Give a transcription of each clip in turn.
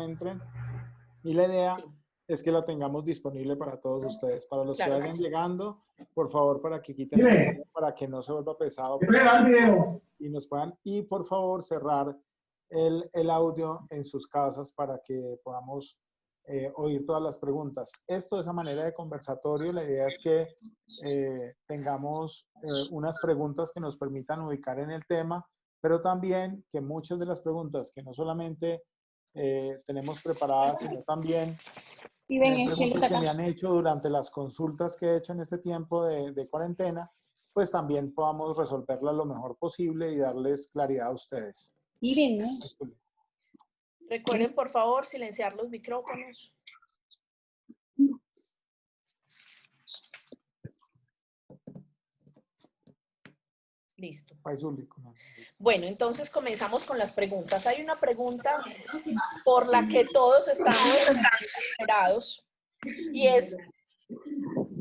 entren. Y la idea Sí, es que la tengamos disponible para todos ustedes. Para los que claro que vayan sí. llegando, por favor, para que quiten el video, para que no se vuelva pesado. Siempre va el video. Y nos puedan, y por favor, cerrar el audio en sus casas para que podamos oír todas las preguntas. Esto es a manera de conversatorio. La idea es que tengamos unas preguntas que nos permitan ubicar en el tema, pero también que muchas de las preguntas que no solamente tenemos preparadas, sino también preguntas que me han hecho durante las consultas que he hecho en este tiempo de cuarentena, pues también podamos resolverlas lo mejor posible y darles claridad a ustedes. Miren, ¿no? Recuerden, por favor, silenciar los micrófonos. Listo. Bueno, entonces comenzamos con las preguntas. Hay una pregunta por la que todos estamos desesperados y es,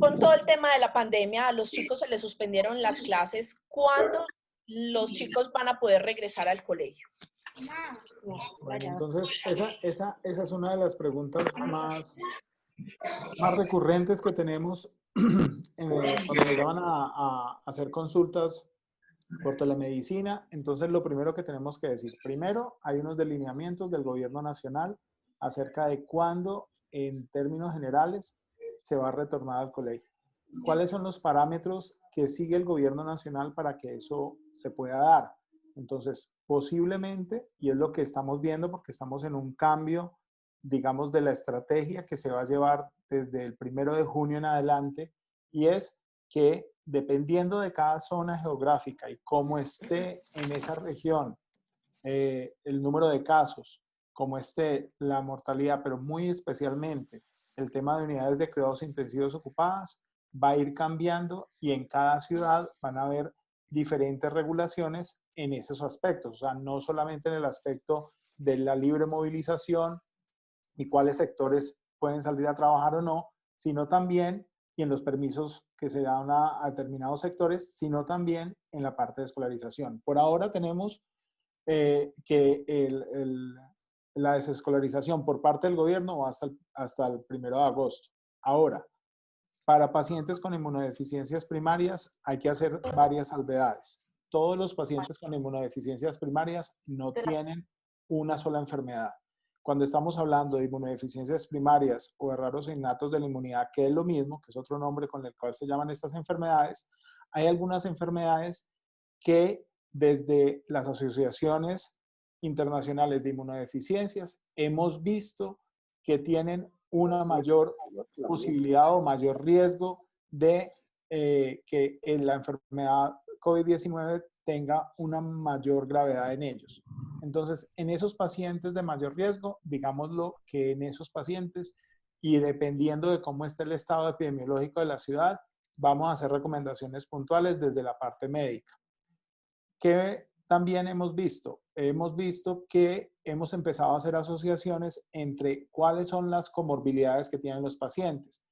con todo el tema de la pandemia, a los chicos se les suspendieron las clases. ¿Cuándo los chicos van a poder regresar al colegio? Bueno, entonces esa es una de las preguntas más recurrentes que tenemos cuando nos llaman a hacer consultas por telemedicina. Entonces, lo primero que tenemos que decir, primero, hay unos delineamientos del gobierno nacional acerca de cuándo, en términos generales, se va a retornar al colegio. ¿Cuáles son los parámetros que sigue el gobierno nacional para que eso se pueda dar? Entonces, posiblemente, y es lo que estamos viendo porque estamos en un cambio, digamos, de la estrategia que se va a llevar desde el 1 de junio en adelante, y es que dependiendo de cada zona geográfica y cómo esté en esa región el número de casos, cómo esté la mortalidad, pero muy especialmente el tema de unidades de cuidados intensivos ocupadas, va a ir cambiando y en cada ciudad van a haber diferentes regulaciones en esos aspectos. O sea, no solamente en el aspecto de la libre movilización y cuáles sectores pueden salir a trabajar o no, sino también, y en los permisos que se dan a determinados sectores, sino también en la parte de escolarización. Por ahora tenemos que la desescolarización por parte del gobierno va hasta el 1 de agosto. Ahora, para pacientes con inmunodeficiencias primarias hay que hacer varias salvedades. Todos los pacientes con inmunodeficiencias primarias no tienen una sola enfermedad. Cuando estamos hablando de inmunodeficiencias primarias o de raros innatos de la inmunidad, que es lo mismo, que es otro nombre con el cual se llaman estas enfermedades, hay algunas enfermedades que desde las asociaciones internacionales de inmunodeficiencias hemos visto que tienen una mayor posibilidad o mayor riesgo de que la enfermedad COVID-19 tenga una mayor gravedad en ellos. Entonces, en esos pacientes de mayor riesgo, digámoslo que en esos pacientes, y dependiendo de cómo esté el estado epidemiológico de la ciudad, vamos a hacer recomendaciones puntuales desde la parte médica. ¿Qué también hemos visto? Hemos visto que hemos empezado a hacer asociaciones entre cuáles son las comorbilidades que tienen los pacientes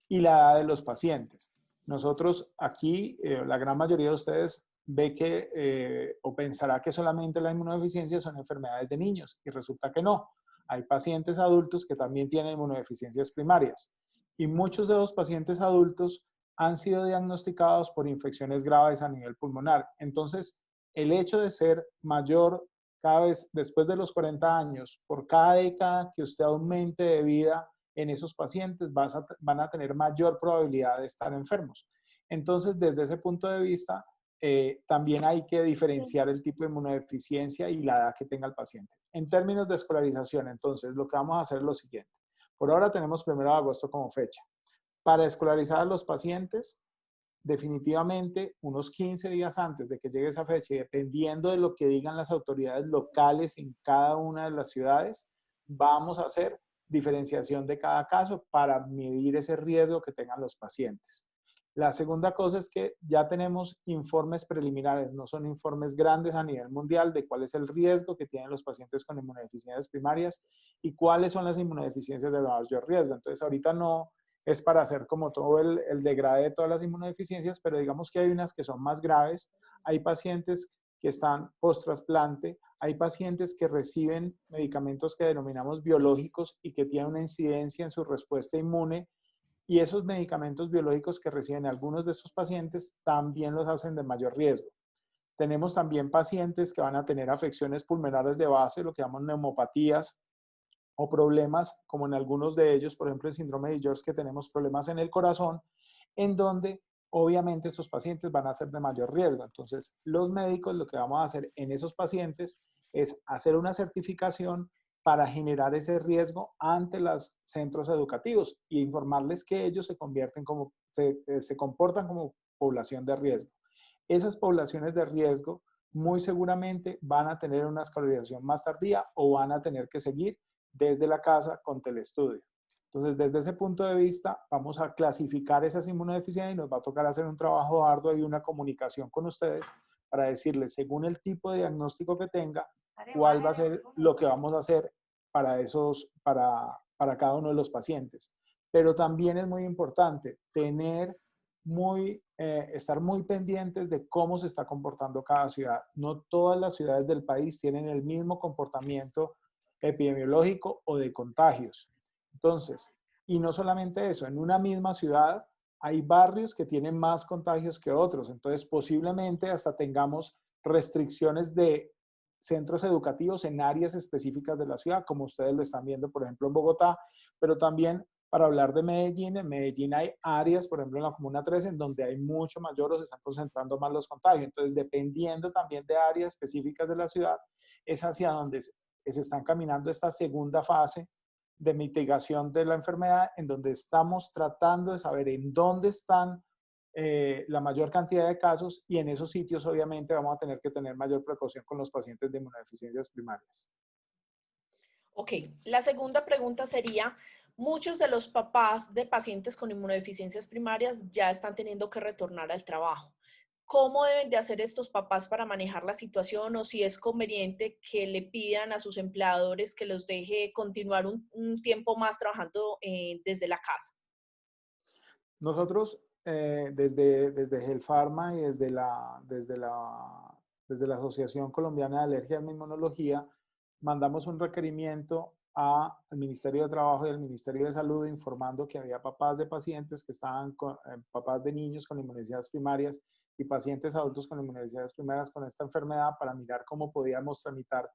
y la edad de los pacientes. Nosotros aquí, la gran mayoría de ustedes ve que o pensará que solamente la inmunodeficiencia son enfermedades de niños y resulta que no. Hay pacientes adultos que también tienen inmunodeficiencias primarias y muchos de los pacientes adultos han sido diagnosticados por infecciones graves a nivel pulmonar. Entonces, el hecho de ser mayor cada vez después de los 40 años, por cada década que usted aumente de vida en esos pacientes, van a tener mayor probabilidad de estar enfermos. Entonces, desde ese punto de vista, también hay que diferenciar el tipo de inmunodeficiencia y la edad que tenga el paciente. En términos de escolarización, entonces, lo que vamos a hacer es lo siguiente. Por ahora tenemos 1 de agosto como fecha. Para escolarizar a los pacientes, definitivamente unos 15 días antes de que llegue esa fecha, y dependiendo de lo que digan las autoridades locales en cada una de las ciudades, vamos a hacer diferenciación de cada caso para medir ese riesgo que tengan los pacientes. La segunda cosa es que ya tenemos informes preliminares, no son informes grandes a nivel mundial de cuál es el riesgo que tienen los pacientes con inmunodeficiencias primarias y cuáles son las inmunodeficiencias de mayor riesgo. Entonces, ahorita no es para hacer como todo el degrade de todas las inmunodeficiencias, pero digamos que hay unas que son más graves. Hay pacientes que están post-trasplante, hay pacientes que reciben medicamentos que denominamos biológicos y que tienen una incidencia en su respuesta inmune, y esos medicamentos biológicos que reciben algunos de estos pacientes también los hacen de mayor riesgo. Tenemos también pacientes que van a tener afecciones pulmonares de base, lo que llamamos neumopatías, o problemas, como en algunos de ellos, por ejemplo, el síndrome de George, que tenemos problemas en el corazón, en donde obviamente estos pacientes van a ser de mayor riesgo. Entonces, los médicos lo que vamos a hacer en esos pacientes es hacer una certificación para generar ese riesgo ante los centros educativos e informarles que ellos se comportan como población de riesgo. Esas poblaciones de riesgo muy seguramente van a tener una escolarización más tardía o van a tener que seguir desde la casa con telestudio. Entonces, desde ese punto de vista, vamos a clasificar esas inmunodeficiencias y nos va a tocar hacer un trabajo arduo y una comunicación con ustedes para decirles, según el tipo de diagnóstico que tenga, cuál va a ser lo que vamos a hacer para cada uno de los pacientes. Pero también es muy importante estar muy pendientes de cómo se está comportando cada ciudad. No todas las ciudades del país tienen el mismo comportamiento epidemiológico o de contagios. Entonces, y no solamente eso, en una misma ciudad hay barrios que tienen más contagios que otros. Entonces, posiblemente hasta tengamos restricciones de centros educativos en áreas específicas de la ciudad, como ustedes lo están viendo, por ejemplo, en Bogotá, pero también para hablar de Medellín, en Medellín hay áreas, por ejemplo, en la Comuna 13, en donde hay mucho mayor o se están concentrando más los contagios. Entonces, dependiendo también de áreas específicas de la ciudad, es hacia donde se están caminando esta segunda fase de mitigación de la enfermedad, en donde estamos tratando de saber en dónde están la mayor cantidad de casos, y en esos sitios obviamente vamos a tener que tener mayor precaución con los pacientes de inmunodeficiencias primarias. Ok, la segunda pregunta sería, muchos de los papás de pacientes con inmunodeficiencias primarias ya están teniendo que retornar al trabajo. ¿Cómo deben de hacer estos papás para manejar la situación, o si es conveniente que le pidan a sus empleadores que los deje continuar un tiempo más trabajando desde la casa? Nosotros desde Gelpharma y desde la Asociación Colombiana de Alergia e Inmunología mandamos un requerimiento al Ministerio de Trabajo y al Ministerio de Salud informando que había papás de pacientes que estaban papás de niños con inmunodeficiencias primarias y pacientes adultos con inmunodeficiencias primarias con esta enfermedad, para mirar cómo podíamos tramitar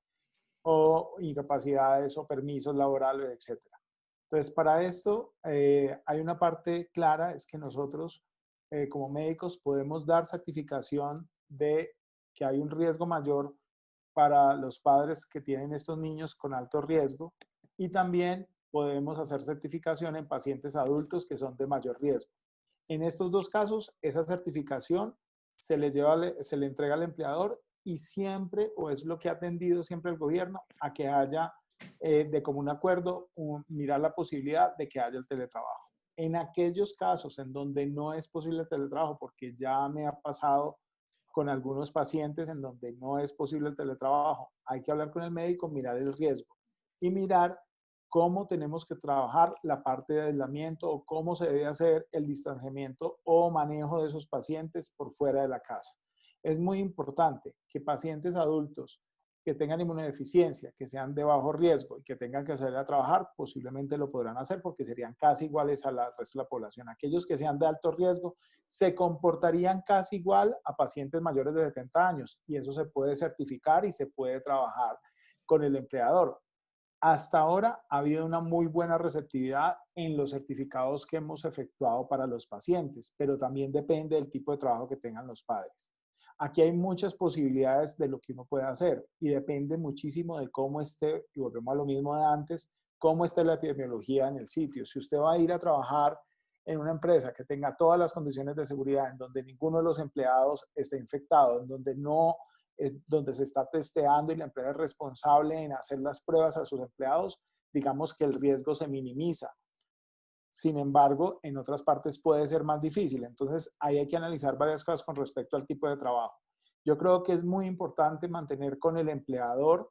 o incapacidades o permisos laborales, etcétera. Entonces, para esto hay una parte clara, es que nosotros como médicos podemos dar certificación de que hay un riesgo mayor para los padres que tienen estos niños con alto riesgo, y también podemos hacer certificación en pacientes adultos que son de mayor riesgo. En estos dos casos, esa certificación se le entrega al empleador, y siempre, o es lo que ha tendido siempre el gobierno, a que haya de común acuerdo mirar la posibilidad de que haya el teletrabajo. En aquellos casos en donde no es posible el teletrabajo, porque ya me ha pasado con algunos pacientes en donde no es posible el teletrabajo, hay que hablar con el médico, mirar el riesgo y mirar cómo tenemos que trabajar la parte de aislamiento, o cómo se debe hacer el distanciamiento o manejo de esos pacientes por fuera de la casa. Es muy importante que pacientes adultos que tengan inmunodeficiencia, que sean de bajo riesgo y que tengan que salir a trabajar, posiblemente lo podrán hacer porque serían casi iguales al resto de la población. Aquellos que sean de alto riesgo se comportarían casi igual a pacientes mayores de 70 años, y eso se puede certificar y se puede trabajar con el empleador. Hasta ahora ha habido una muy buena receptividad en los certificados que hemos efectuado para los pacientes, pero también depende del tipo de trabajo que tengan los padres. Aquí hay muchas posibilidades de lo que uno puede hacer, y depende muchísimo de cómo esté, y volvemos a lo mismo de antes, cómo esté la epidemiología en el sitio. Si usted va a ir a trabajar en una empresa que tenga todas las condiciones de seguridad, en donde ninguno de los empleados esté infectado, en donde se está testeando y la empresa es responsable en hacer las pruebas a sus empleados, digamos que el riesgo se minimiza. Sin embargo, en otras partes puede ser más difícil. Entonces, ahí hay que analizar varias cosas con respecto al tipo de trabajo. Yo creo que es muy importante mantener con el empleador,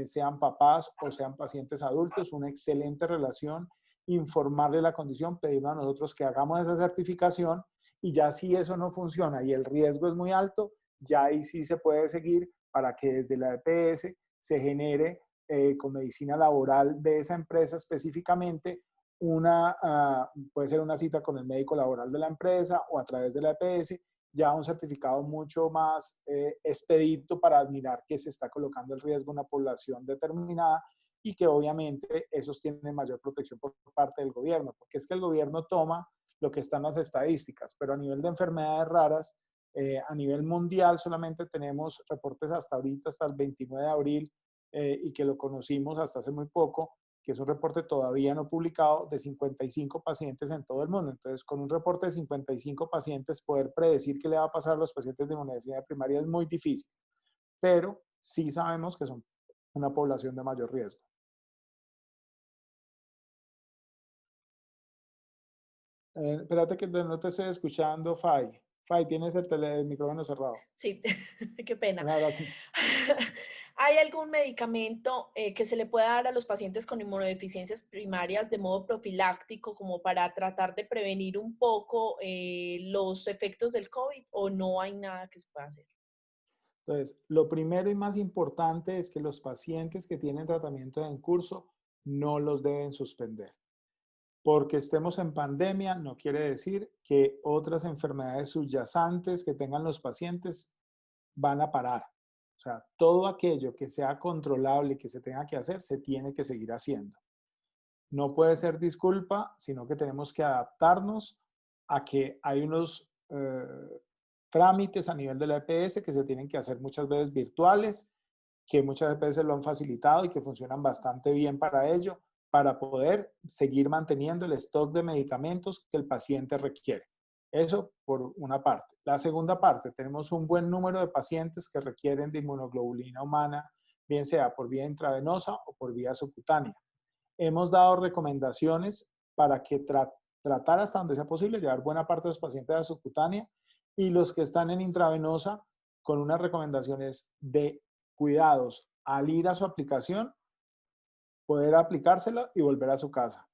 sean papás o sean pacientes adultos, una excelente relación, informarle la condición, pedirnos a nosotros que hagamos esa certificación, y ya si eso no funciona y el riesgo es muy alto, ya ahí sí se puede seguir para que desde la EPS se genere con medicina laboral de esa empresa específicamente, puede ser una cita con el médico laboral de la empresa o a través de la EPS, ya un certificado mucho más expedito para mirar que se está colocando el riesgo en una población determinada y que obviamente esos tienen mayor protección por parte del gobierno, porque es que el gobierno toma lo que están las estadísticas, pero a nivel de enfermedades raras, a nivel mundial solamente tenemos reportes hasta ahorita, hasta el 29 de abril, y que lo conocimos hasta hace muy poco, que es un reporte todavía no publicado de 55 pacientes en todo el mundo. Entonces, con un reporte de 55 pacientes, poder predecir qué le va a pasar a los pacientes de inmunodeficiencia primaria es muy difícil, pero sí sabemos que son una población de mayor riesgo. Espérate que no te estoy escuchando, Fay. Fay, tienes el micrófono cerrado. Sí, qué pena. Ahora sí. ¿Hay algún medicamento que se le pueda dar a los pacientes con inmunodeficiencias primarias de modo profiláctico como para tratar de prevenir un poco los efectos del COVID o no hay nada que se pueda hacer? Entonces, lo primero y más importante es que los pacientes que tienen tratamiento en curso no los deben suspender. Porque estemos en pandemia no quiere decir que otras enfermedades subyacentes que tengan los pacientes van a parar. O sea, todo aquello que sea controlable y que se tenga que hacer, se tiene que seguir haciendo. No puede ser disculpa, sino que tenemos que adaptarnos a que hay unos trámites a nivel de la EPS que se tienen que hacer muchas veces virtuales, que muchas EPS lo han facilitado y que funcionan bastante bien para ello, para poder seguir manteniendo el stock de medicamentos que el paciente requiere. Eso por una parte. La segunda parte, tenemos un buen número de pacientes que requieren de inmunoglobulina humana, bien sea por vía intravenosa o por vía subcutánea. Hemos dado recomendaciones para que tratar hasta donde sea posible, llevar buena parte de los pacientes a subcutánea y los que están en intravenosa con unas recomendaciones de cuidados al ir a su aplicación, poder aplicársela y volver a su casa.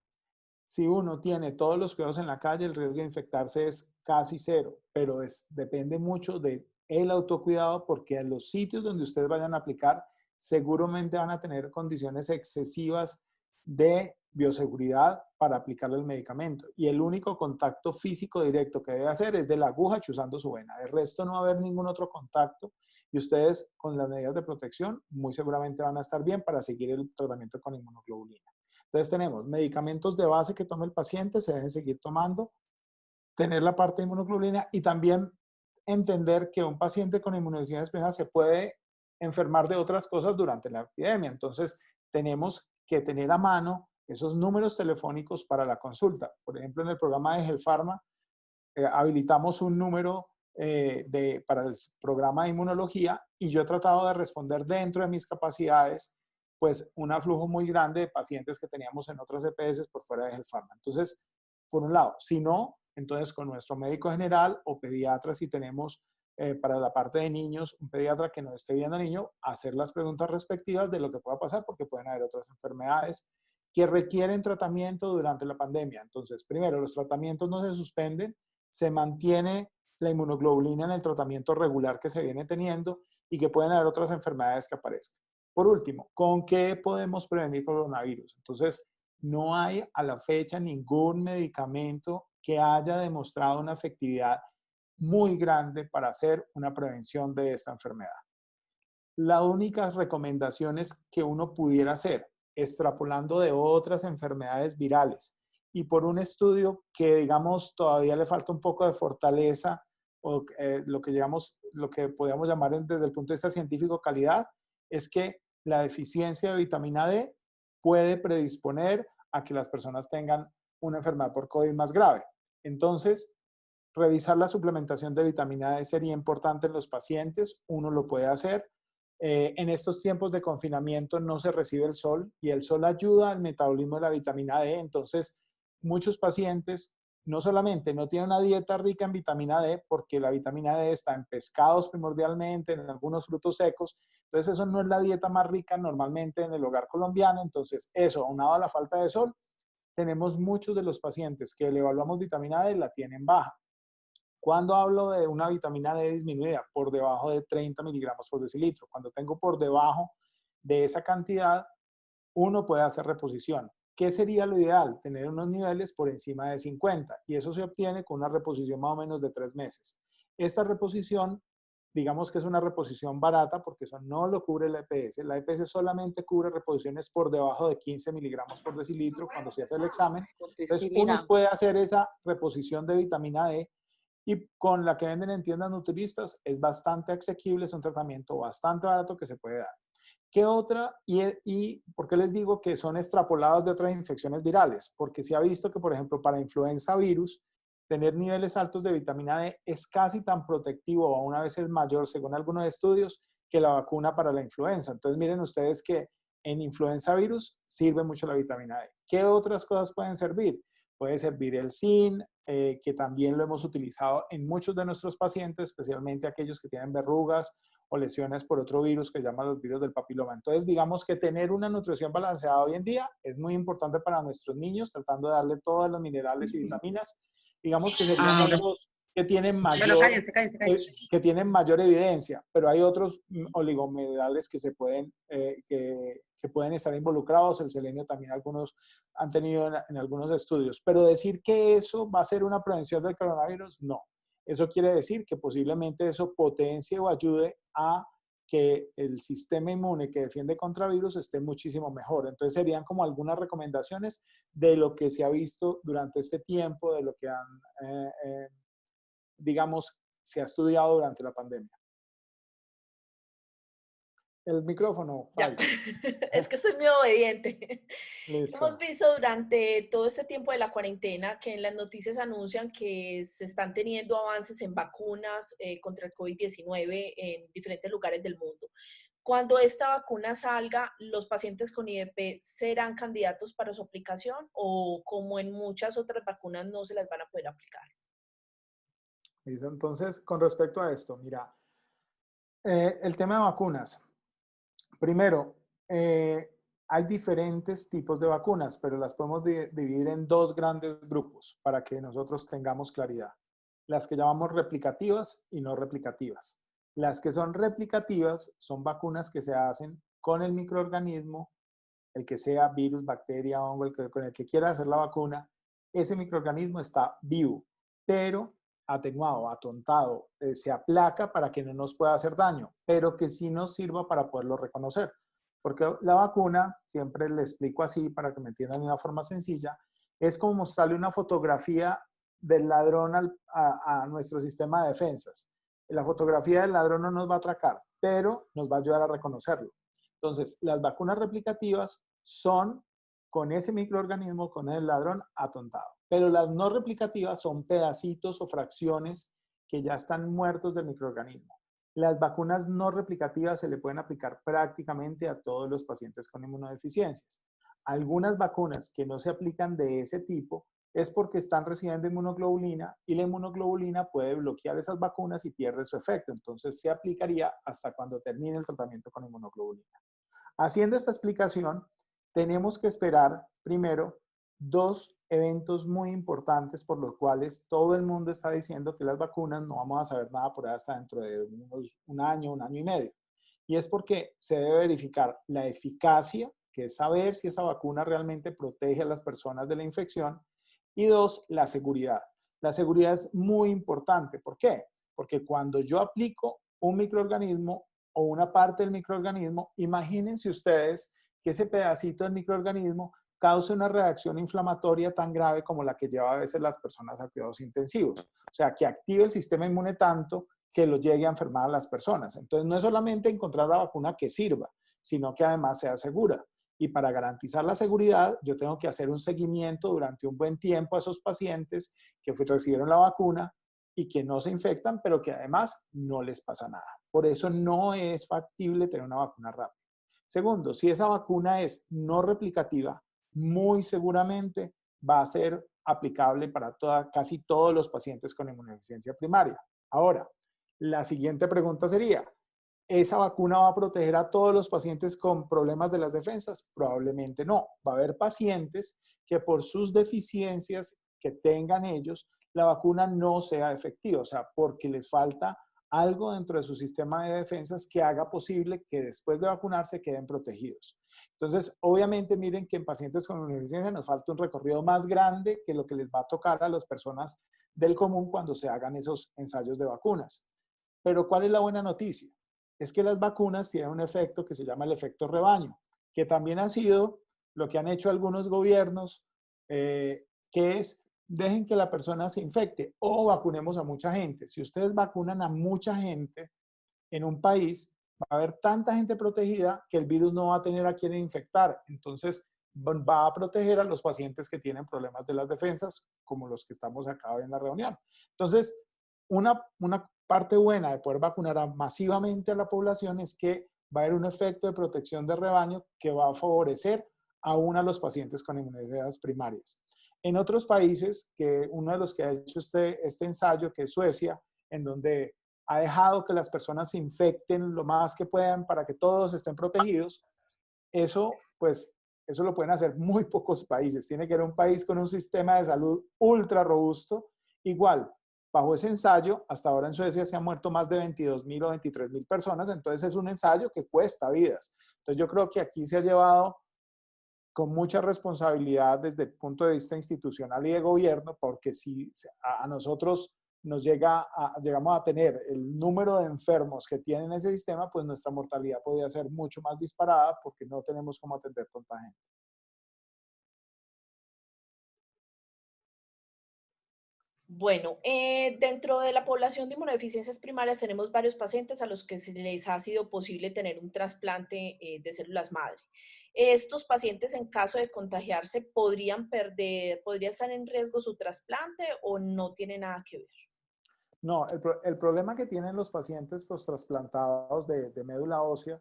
Si uno tiene todos los cuidados en la calle, el riesgo de infectarse es casi cero, pero depende mucho del autocuidado porque en los sitios donde ustedes vayan a aplicar seguramente van a tener condiciones excesivas de bioseguridad para aplicarle el medicamento. Y el único contacto físico directo que debe hacer es de la aguja chuzando su vena. El resto no va a haber ningún otro contacto y ustedes con las medidas de protección muy seguramente van a estar bien para seguir el tratamiento con inmunoglobulina. Entonces tenemos medicamentos de base que toma el paciente, se deben seguir tomando, tener la parte de inmunoglobulina y también entender que un paciente con inmunodeficiencia primaria se puede enfermar de otras cosas durante la epidemia. Entonces tenemos que tener a mano esos números telefónicos para la consulta. Por ejemplo, en el programa de Gelpharma habilitamos un número para el programa de inmunología y yo he tratado de responder dentro de mis capacidades pues un aflujo muy grande de pacientes que teníamos en otras EPS por fuera de Gelpharma. Entonces, por un lado, si no, entonces con nuestro médico general o pediatra, si tenemos para la parte de niños, un pediatra que nos esté viendo al niño, hacer las preguntas respectivas de lo que pueda pasar, porque pueden haber otras enfermedades que requieren tratamiento durante la pandemia. Entonces, primero, los tratamientos no se suspenden, se mantiene la inmunoglobulina en el tratamiento regular que se viene teniendo y que pueden haber otras enfermedades que aparezcan. Por último, ¿con qué podemos prevenir coronavirus? Entonces, no hay a la fecha ningún medicamento que haya demostrado una efectividad muy grande para hacer una prevención de esta enfermedad. Las únicas recomendaciones que uno pudiera hacer, extrapolando de otras enfermedades virales y por un estudio que, digamos, todavía le falta un poco de fortaleza o lo que podríamos llamar desde el punto de vista científico calidad, es que la deficiencia de vitamina D puede predisponer a que las personas tengan una enfermedad por COVID más grave. Entonces, revisar la suplementación de vitamina D sería importante en los pacientes. Uno lo puede hacer. En estos tiempos de confinamiento no se recibe el sol y el sol ayuda al metabolismo de la vitamina D. Entonces, muchos pacientes no solamente no tienen una dieta rica en vitamina D, porque la vitamina D está en pescados primordialmente, en algunos frutos secos. Entonces, eso no es la dieta más rica normalmente en el hogar colombiano. Entonces, eso, aunado a la falta de sol, tenemos muchos de los pacientes que le evaluamos vitamina D la tienen baja. Cuando hablo de una vitamina D disminuida, por debajo de 30 miligramos por decilitro. Cuando tengo por debajo de esa cantidad, uno puede hacer reposición. ¿Qué sería lo ideal? Tener unos niveles por encima de 50 y eso se obtiene con una reposición más o menos de 3 meses. Esta reposición, digamos que es una reposición barata porque eso no lo cubre la EPS. La EPS solamente cubre reposiciones por debajo de 15 miligramos por decilitro cuando se hace el examen. Entonces, uno puede hacer esa reposición de vitamina D y con la que venden en tiendas naturistas es bastante asequible, es un tratamiento bastante barato que se puede dar. ¿Qué otra? Y ¿por qué les digo que son extrapoladas de otras infecciones virales? Porque se ha visto que, por ejemplo, para influenza virus, tener niveles altos de vitamina D es casi tan protectivo o una vez es mayor, según algunos estudios, que la vacuna para la influenza. Entonces, miren ustedes que en influenza virus sirve mucho la vitamina D. ¿Qué otras cosas pueden servir? Puede servir el zinc, que también lo hemos utilizado en muchos de nuestros pacientes, especialmente aquellos que tienen verrugas o lesiones por otro virus que llaman los virus del papiloma. Entonces, digamos que tener una nutrición balanceada hoy en día es muy importante para nuestros niños, tratando de darle todos los minerales y vitaminas. Digamos que serían los que tienen mayor, que tienen mayor evidencia, pero hay otros oligominerales que se pueden, que pueden estar involucrados. El selenio también algunos han tenido en algunos estudios. Pero decir que eso va a ser una prevención del coronavirus, no. Eso quiere decir que posiblemente eso potencie o ayude a que el sistema inmune que defiende contra virus esté muchísimo mejor. Entonces serían como algunas recomendaciones de lo que se ha visto durante este tiempo, de lo que digamos, se ha estudiado durante la pandemia. El micrófono. Ya. Es que soy muy obediente. Listo. Hemos visto durante todo este tiempo de la cuarentena que en las noticias anuncian que se están teniendo avances en vacunas contra el COVID-19 en diferentes lugares del mundo. Cuando esta vacuna salga, ¿los pacientes con IDP serán candidatos para su aplicación o como en muchas otras vacunas no se las van a poder aplicar? Entonces, con respecto a esto, mira, el tema de vacunas. Primero, hay diferentes tipos de vacunas, pero las podemos dividir en dos grandes grupos para que nosotros tengamos claridad. Las que llamamos replicativas y no replicativas. Las que son replicativas son vacunas que se hacen con el microorganismo, el que sea virus, bacteria, hongo, con el que quiera hacer la vacuna. Ese microorganismo está vivo, pero atenuado, atontado, se aplaca para que no nos pueda hacer daño, pero que sí nos sirva para poderlo reconocer. Porque la vacuna, siempre le explico así para que me entiendan de una forma sencilla, es como mostrarle una fotografía del ladrón a nuestro sistema de defensas. La fotografía del ladrón no nos va a atracar, pero nos va a ayudar a reconocerlo. Entonces, las vacunas replicativas son con ese microorganismo, con el ladrón atontado. Pero las no replicativas son pedacitos o fracciones que ya están muertos del microorganismo. Las vacunas no replicativas se le pueden aplicar prácticamente a todos los pacientes con inmunodeficiencias. Algunas vacunas que no se aplican de ese tipo es porque están recibiendo inmunoglobulina y la inmunoglobulina puede bloquear esas vacunas y pierde su efecto. Entonces se aplicaría hasta cuando termine el tratamiento con inmunoglobulina. Haciendo esta explicación, tenemos que esperar primero dos eventos muy importantes por los cuales todo el mundo está diciendo que las vacunas no vamos a saber nada por ahí hasta dentro de un año y medio. Y es porque se debe verificar la eficacia, que es saber si esa vacuna realmente protege a las personas de la infección, y dos, la seguridad. La seguridad es muy importante. ¿Por qué? Porque cuando yo aplico un microorganismo o una parte del microorganismo, imagínense ustedes que ese pedacito del microorganismo causa una reacción inflamatoria tan grave como la que lleva a veces las personas a cuidados intensivos. O sea, que active el sistema inmune tanto que lo llegue a enfermar a las personas. Entonces, no es solamente encontrar la vacuna que sirva, sino que además sea segura. Y para garantizar la seguridad, yo tengo que hacer un seguimiento durante un buen tiempo a esos pacientes que recibieron la vacuna y que no se infectan, pero que además no les pasa nada. Por eso no es factible tener una vacuna rápida. Segundo, si esa vacuna es no replicativa, muy seguramente va a ser aplicable para casi todos los pacientes con inmunodeficiencia primaria. Ahora, la siguiente pregunta sería, ¿esa vacuna va a proteger a todos los pacientes con problemas de las defensas? Probablemente no. Va a haber pacientes que por sus deficiencias que tengan ellos, la vacuna no sea efectiva, o sea, porque les falta algo dentro de su sistema de defensas que haga posible que después de vacunarse queden protegidos. Entonces, obviamente, miren que en pacientes con inmunodeficiencia nos falta un recorrido más grande que lo que les va a tocar a las personas del común cuando se hagan esos ensayos de vacunas. Pero, ¿cuál es la buena noticia? Es que las vacunas tienen un efecto que se llama el efecto rebaño, que también ha sido lo que han hecho algunos gobiernos, que es dejen que la persona se infecte o vacunemos a mucha gente. Si ustedes vacunan a mucha gente en un país, va a haber tanta gente protegida que el virus no va a tener a quien infectar. Entonces, va a proteger a los pacientes que tienen problemas de las defensas, como los que estamos acá hoy en la reunión. Entonces, una parte buena de poder vacunar masivamente a la población es que va a haber un efecto de protección de rebaño que va a favorecer aún a los pacientes con inmunidades primarias. En otros países, que uno de los que ha hecho este ensayo, que es Suecia, en donde ha dejado que las personas se infecten lo más que puedan para que todos estén protegidos, eso, pues, eso lo pueden hacer muy pocos países. Tiene que ser un país con un sistema de salud ultra robusto. Igual, bajo ese ensayo, hasta ahora en Suecia se han muerto más de 22.000 o 23.000 personas, entonces es un ensayo que cuesta vidas. Entonces yo creo que aquí se ha llevado con mucha responsabilidad desde el punto de vista institucional y de gobierno, porque si a nosotros llegamos a tener el número de enfermos que tienen ese sistema, pues nuestra mortalidad podría ser mucho más disparada porque no tenemos cómo atender tanta gente. Bueno, dentro de la población de inmunodeficiencias primarias tenemos varios pacientes a los que se les ha sido posible tener un trasplante de células madre. ¿Estos pacientes en caso de contagiarse podría estar en riesgo su trasplante o no tiene nada que ver? No, el problema que tienen los pacientes post-trasplantados de médula ósea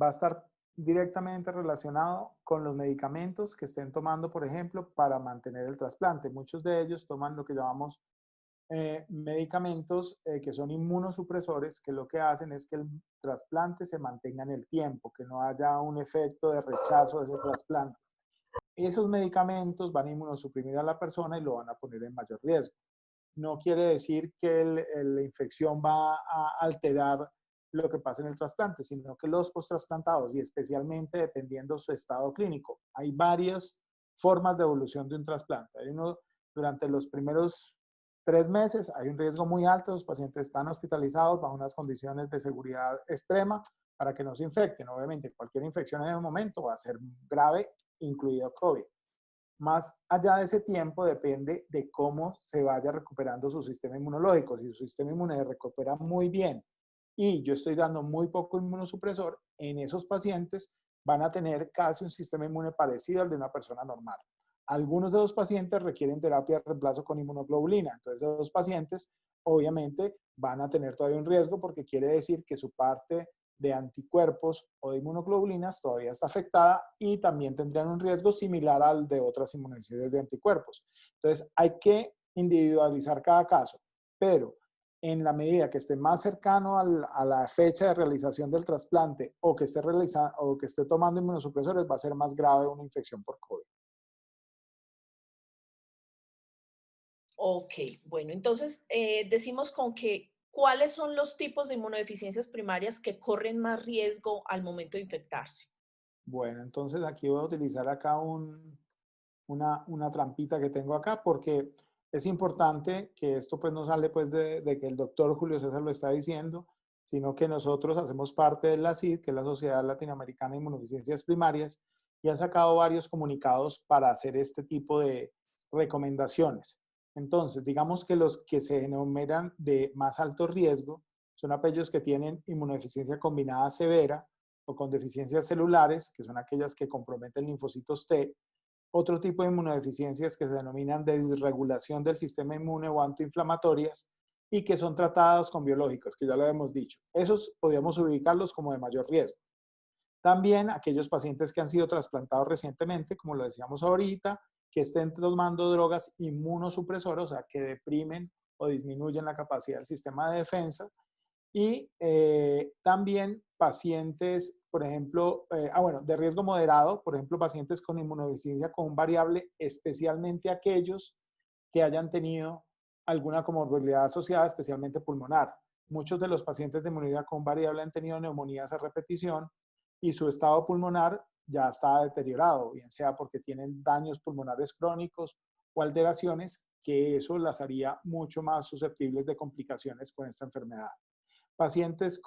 va a estar directamente relacionado con los medicamentos que estén tomando, por ejemplo, para mantener el trasplante. Muchos de ellos toman lo que llamamos medicamentos que son inmunosupresores, que lo que hacen es que el trasplante se mantenga en el tiempo, que no haya un efecto de rechazo de ese trasplante. Esos medicamentos van a inmunosuprimir a la persona y lo van a poner en mayor riesgo. No quiere decir que la infección va a alterar lo que pasa en el trasplante, sino que los post-trasplantados, y especialmente dependiendo su estado clínico, hay varias formas de evolución de un trasplante. Hay uno durante los primeros 3 meses, hay un riesgo muy alto, los pacientes están hospitalizados bajo unas condiciones de seguridad extrema para que no se infecten. Obviamente, cualquier infección en el momento va a ser grave, incluido COVID. Más allá de ese tiempo depende de cómo se vaya recuperando su sistema inmunológico. Si su sistema inmune recupera muy bien y yo estoy dando muy poco inmunosupresor, en esos pacientes van a tener casi un sistema inmune parecido al de una persona normal. Algunos de los pacientes requieren terapia de reemplazo con inmunoglobulina. Entonces, esos pacientes obviamente van a tener todavía un riesgo porque quiere decir que su parte de anticuerpos o de inmunoglobulinas todavía está afectada y también tendrían un riesgo similar al de otras inmunizaciones de anticuerpos. Entonces, hay que individualizar cada caso, pero en la medida que esté más cercano a la fecha de realización del trasplante o que esté tomando inmunosupresores, va a ser más grave una infección por COVID. Ok, bueno, entonces decimos con que ¿cuáles son los tipos de inmunodeficiencias primarias que corren más riesgo al momento de infectarse? Bueno, entonces aquí voy a utilizar acá una trampita que tengo acá porque es importante que esto pues no sale pues de que el doctor Julio César lo está diciendo, sino que nosotros hacemos parte de la CID, que es la Sociedad Latinoamericana de Inmunodeficiencias Primarias, y ha sacado varios comunicados para hacer este tipo de recomendaciones. Entonces, digamos que los que se enumeran de más alto riesgo son aquellos que tienen inmunodeficiencia combinada severa o con deficiencias celulares, que son aquellas que comprometen linfocitos T. Otro tipo de inmunodeficiencias que se denominan de disregulación del sistema inmune o antiinflamatorias y que son tratadas con biológicos, que ya lo hemos dicho. Esos podríamos ubicarlos como de mayor riesgo. También aquellos pacientes que han sido trasplantados recientemente, como lo decíamos ahorita, que estén tomando drogas inmunosupresoras, o sea, que deprimen o disminuyen la capacidad del sistema de defensa. Y también pacientes, por ejemplo, de riesgo moderado, por ejemplo, pacientes con inmunodeficiencia con un variable, especialmente aquellos que hayan tenido alguna comorbilidad asociada, especialmente pulmonar. muchos de los pacientes de inmunidad con variable han tenido neumonías a repetición y su estado pulmonar ya está deteriorado, bien sea porque tienen daños pulmonares crónicos o alteraciones, que eso las haría mucho más susceptibles de complicaciones con esta enfermedad. Pacientes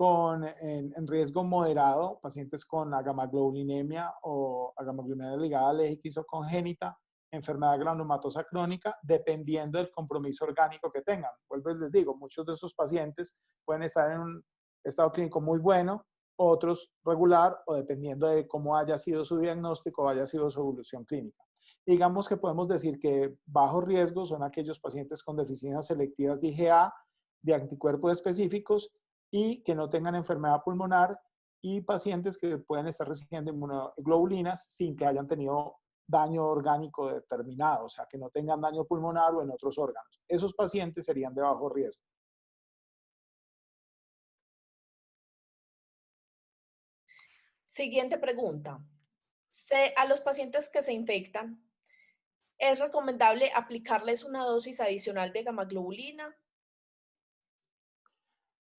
en riesgo moderado, pacientes con agamaglobulinemia o agamaglobulinemia ligada alérgica o congénita, enfermedad granulomatosa crónica, dependiendo del compromiso orgánico que tengan. Vuelvo y les digo, muchos de esos pacientes pueden estar en un estado clínico muy bueno, otros regular, o dependiendo de cómo haya sido su diagnóstico o haya sido su evolución clínica. Digamos que podemos decir que bajo riesgo son aquellos pacientes con deficiencias selectivas de IgA, de anticuerpos específicos, y que no tengan enfermedad pulmonar, y pacientes que pueden estar recibiendo inmunoglobulinas sin que hayan tenido daño orgánico determinado, o sea, que no tengan daño pulmonar o en otros órganos. Esos pacientes serían de bajo riesgo. Siguiente pregunta. A los pacientes que se infectan, ¿es recomendable aplicarles una dosis adicional de gamaglobulina?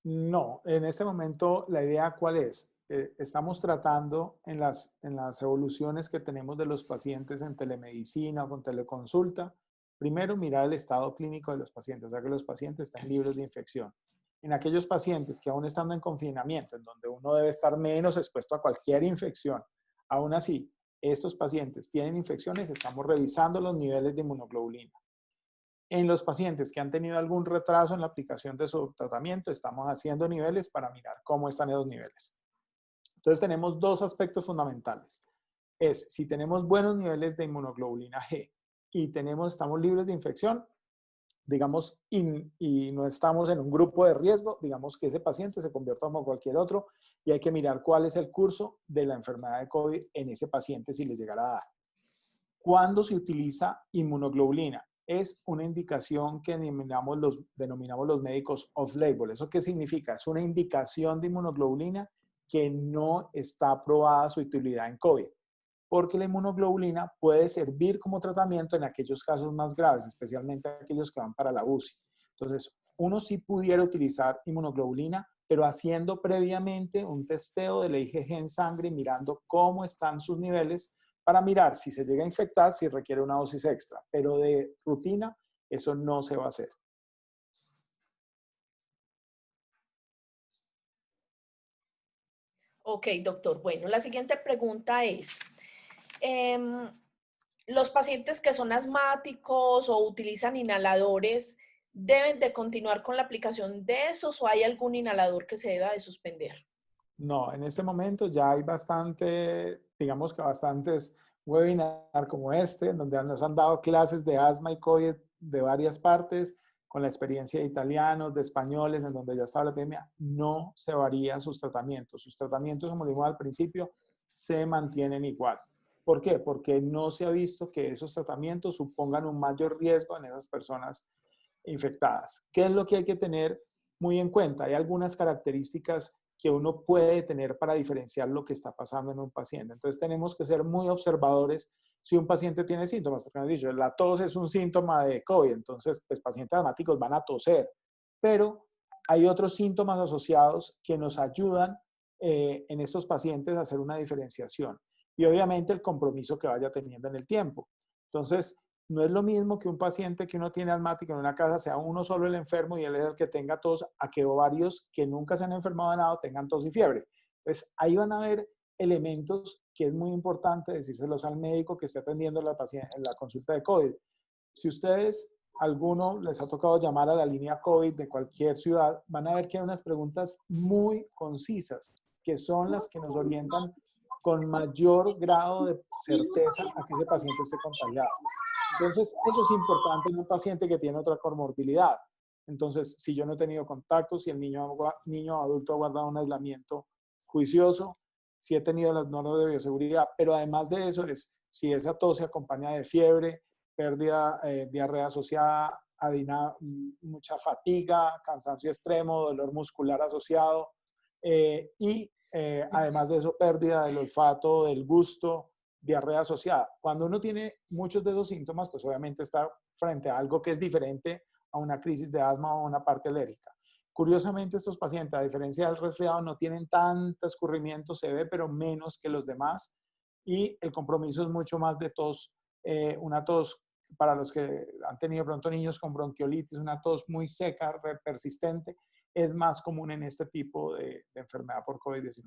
No, en este momento la idea ¿cuál es? Estamos tratando en las evoluciones que tenemos de los pacientes en telemedicina o con teleconsulta, primero mirar el estado clínico de los pacientes, o sea que los pacientes estén libres de infección. En aquellos pacientes que aún estando en confinamiento, en donde uno debe estar menos expuesto a cualquier infección, aún así, estos pacientes tienen infecciones, estamos revisando los niveles de inmunoglobulina. En los pacientes que han tenido algún retraso en la aplicación de su tratamiento, estamos haciendo niveles para mirar cómo están esos niveles. Entonces tenemos dos aspectos fundamentales. Es si tenemos buenos niveles de inmunoglobulina G y estamos libres de infección, digamos, y no estamos en un grupo de riesgo, digamos que ese paciente se convierta como cualquier otro y hay que mirar cuál es el curso de la enfermedad de COVID en ese paciente si le llegara a dar. ¿Cuándo se utiliza inmunoglobulina? Es una indicación que denominamos los médicos off-label. ¿Eso qué significa? Es una indicación de inmunoglobulina que no está aprobada su utilidad en COVID, porque la inmunoglobulina puede servir como tratamiento en aquellos casos más graves, especialmente aquellos que van para la UCI. Entonces, uno sí pudiera utilizar inmunoglobulina, pero haciendo previamente un testeo de la IgG en sangre y mirando cómo están sus niveles para mirar si se llega a infectar, si requiere una dosis extra. Pero de rutina, eso no se va a hacer. Ok, doctor. Bueno, la siguiente pregunta es, ¿los pacientes que son asmáticos o utilizan inhaladores deben de continuar con la aplicación de esos o hay algún inhalador que se deba de suspender? No, en este momento ya hay digamos que bastantes webinars como este, donde nos han dado clases de asma y COVID de varias partes, con la experiencia de italianos, de españoles, en donde ya estaba la epidemia. No se varían sus tratamientos. Sus tratamientos, como dijimos al principio, se mantienen igual. ¿Por qué? Porque no se ha visto que esos tratamientos supongan un mayor riesgo en esas personas infectadas. ¿Qué es lo que hay que tener muy en cuenta? Hay algunas características que uno puede tener para diferenciar lo que está pasando en un paciente. Entonces tenemos que ser muy observadores si un paciente tiene síntomas, porque nos han dicho, la tos es un síntoma de COVID, entonces pues pacientes asmáticos van a toser, pero hay otros síntomas asociados que nos ayudan en estos pacientes a hacer una diferenciación y obviamente el compromiso que vaya teniendo en el tiempo. Entonces, no es lo mismo que un paciente que uno tiene asmático en una casa sea uno solo el enfermo y él es el que tenga tos, a que varios que nunca se han enfermado de nada tengan tos y fiebre. Entonces, ahí van a haber elementos que es muy importante decírselos al médico que esté atendiendo en la consulta de COVID. Si ustedes, alguno les ha tocado llamar a la línea COVID de cualquier ciudad, van a ver que hay unas preguntas muy concisas, que son las que nos orientan con mayor grado de certeza a que ese paciente esté contagiado. Entonces, eso es importante en un paciente que tiene otra comorbilidad. Entonces, si yo no he tenido contacto, si el niño o adulto ha guardado un aislamiento juicioso, si he tenido las normas de bioseguridad, pero además de eso es si esa tos se acompaña de fiebre, pérdida, diarrea asociada, mucha fatiga, cansancio extremo, dolor muscular asociado y además de eso pérdida del olfato, del gusto, diarrea asociada. Cuando uno tiene muchos de esos síntomas, pues obviamente está frente a algo que es diferente a una crisis de asma o una parte alérgica. Curiosamente, estos pacientes, a diferencia del resfriado, no tienen tanto escurrimiento, se ve, pero menos que los demás. Y el compromiso es mucho más de tos, una tos para los que han tenido pronto niños con bronquiolitis, una tos muy seca, persistente, es más común en este tipo de enfermedad por COVID-19.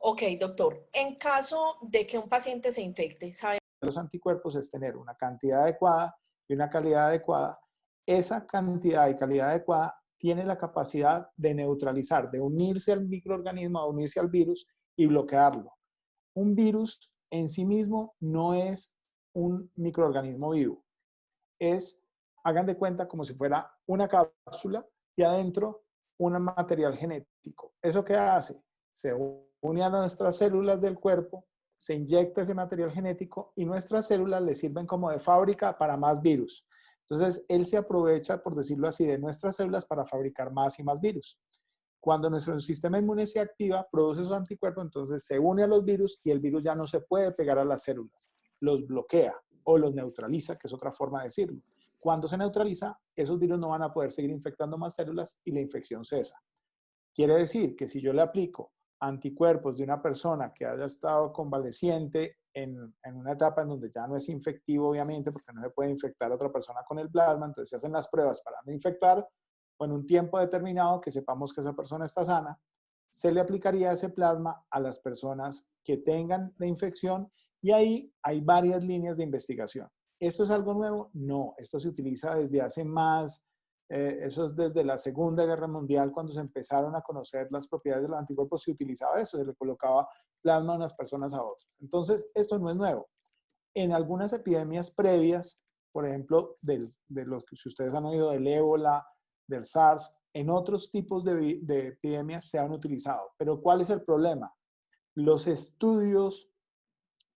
Ok, doctor. En caso de que un paciente se infecte, ¿sabe? Los anticuerpos es tener una cantidad adecuada y una calidad adecuada. Esa cantidad y calidad adecuada tiene la capacidad de neutralizar, de unirse al microorganismo, a unirse al virus y bloquearlo. Un virus en sí mismo no es un microorganismo vivo. Hagan de cuenta como si fuera una cápsula y adentro un material genético. ¿Eso qué hace? Se une a nuestras células del cuerpo, se inyecta ese material genético y nuestras células le sirven como de fábrica para más virus. Entonces, él se aprovecha, por decirlo así, de nuestras células para fabricar más y más virus. Cuando nuestro sistema inmune se activa, produce esos anticuerpos, entonces se une a los virus y el virus ya no se puede pegar a las células, los bloquea o los neutraliza, que es otra forma de decirlo. Cuando se neutraliza, esos virus no van a poder seguir infectando más células y la infección cesa. Quiere decir que si yo le aplico anticuerpos de una persona que haya estado convaleciente en una etapa en donde ya no es infectivo, obviamente, porque no se puede infectar a otra persona con el plasma, entonces se hacen las pruebas para no infectar, o en un tiempo determinado que sepamos que esa persona está sana, se le aplicaría ese plasma a las personas que tengan la infección y ahí hay varias líneas de investigación. ¿Esto es algo nuevo? No, esto se utiliza desde hace más, eso es desde la Segunda Guerra Mundial, cuando se empezaron a conocer las propiedades de los anticuerpos, se utilizaba eso, se le colocaba plasma a unas personas a otras. Entonces, esto no es nuevo. En algunas epidemias previas, por ejemplo, de los que si ustedes han oído del ébola, del SARS, en otros tipos de epidemias se han utilizado. Pero ¿cuál es el problema? Los estudios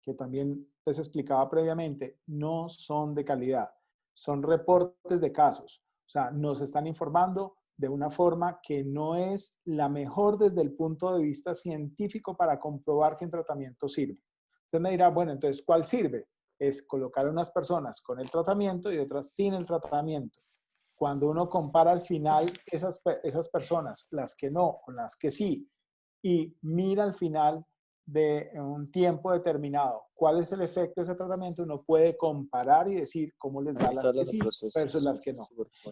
que también les explicaba previamente, no son de calidad, son reportes de casos. O sea, nos están informando de una forma que no es la mejor desde el punto de vista científico para comprobar que un tratamiento sirve. Usted me dirá, bueno, entonces, ¿cuál sirve? Es colocar a unas personas con el tratamiento y otras sin el tratamiento. Cuando uno compara al final esas personas, las que no con las que sí, y mira al final de un tiempo determinado cuál es el efecto de ese tratamiento, uno puede comparar y decir cómo les va a las que sí versus las que no.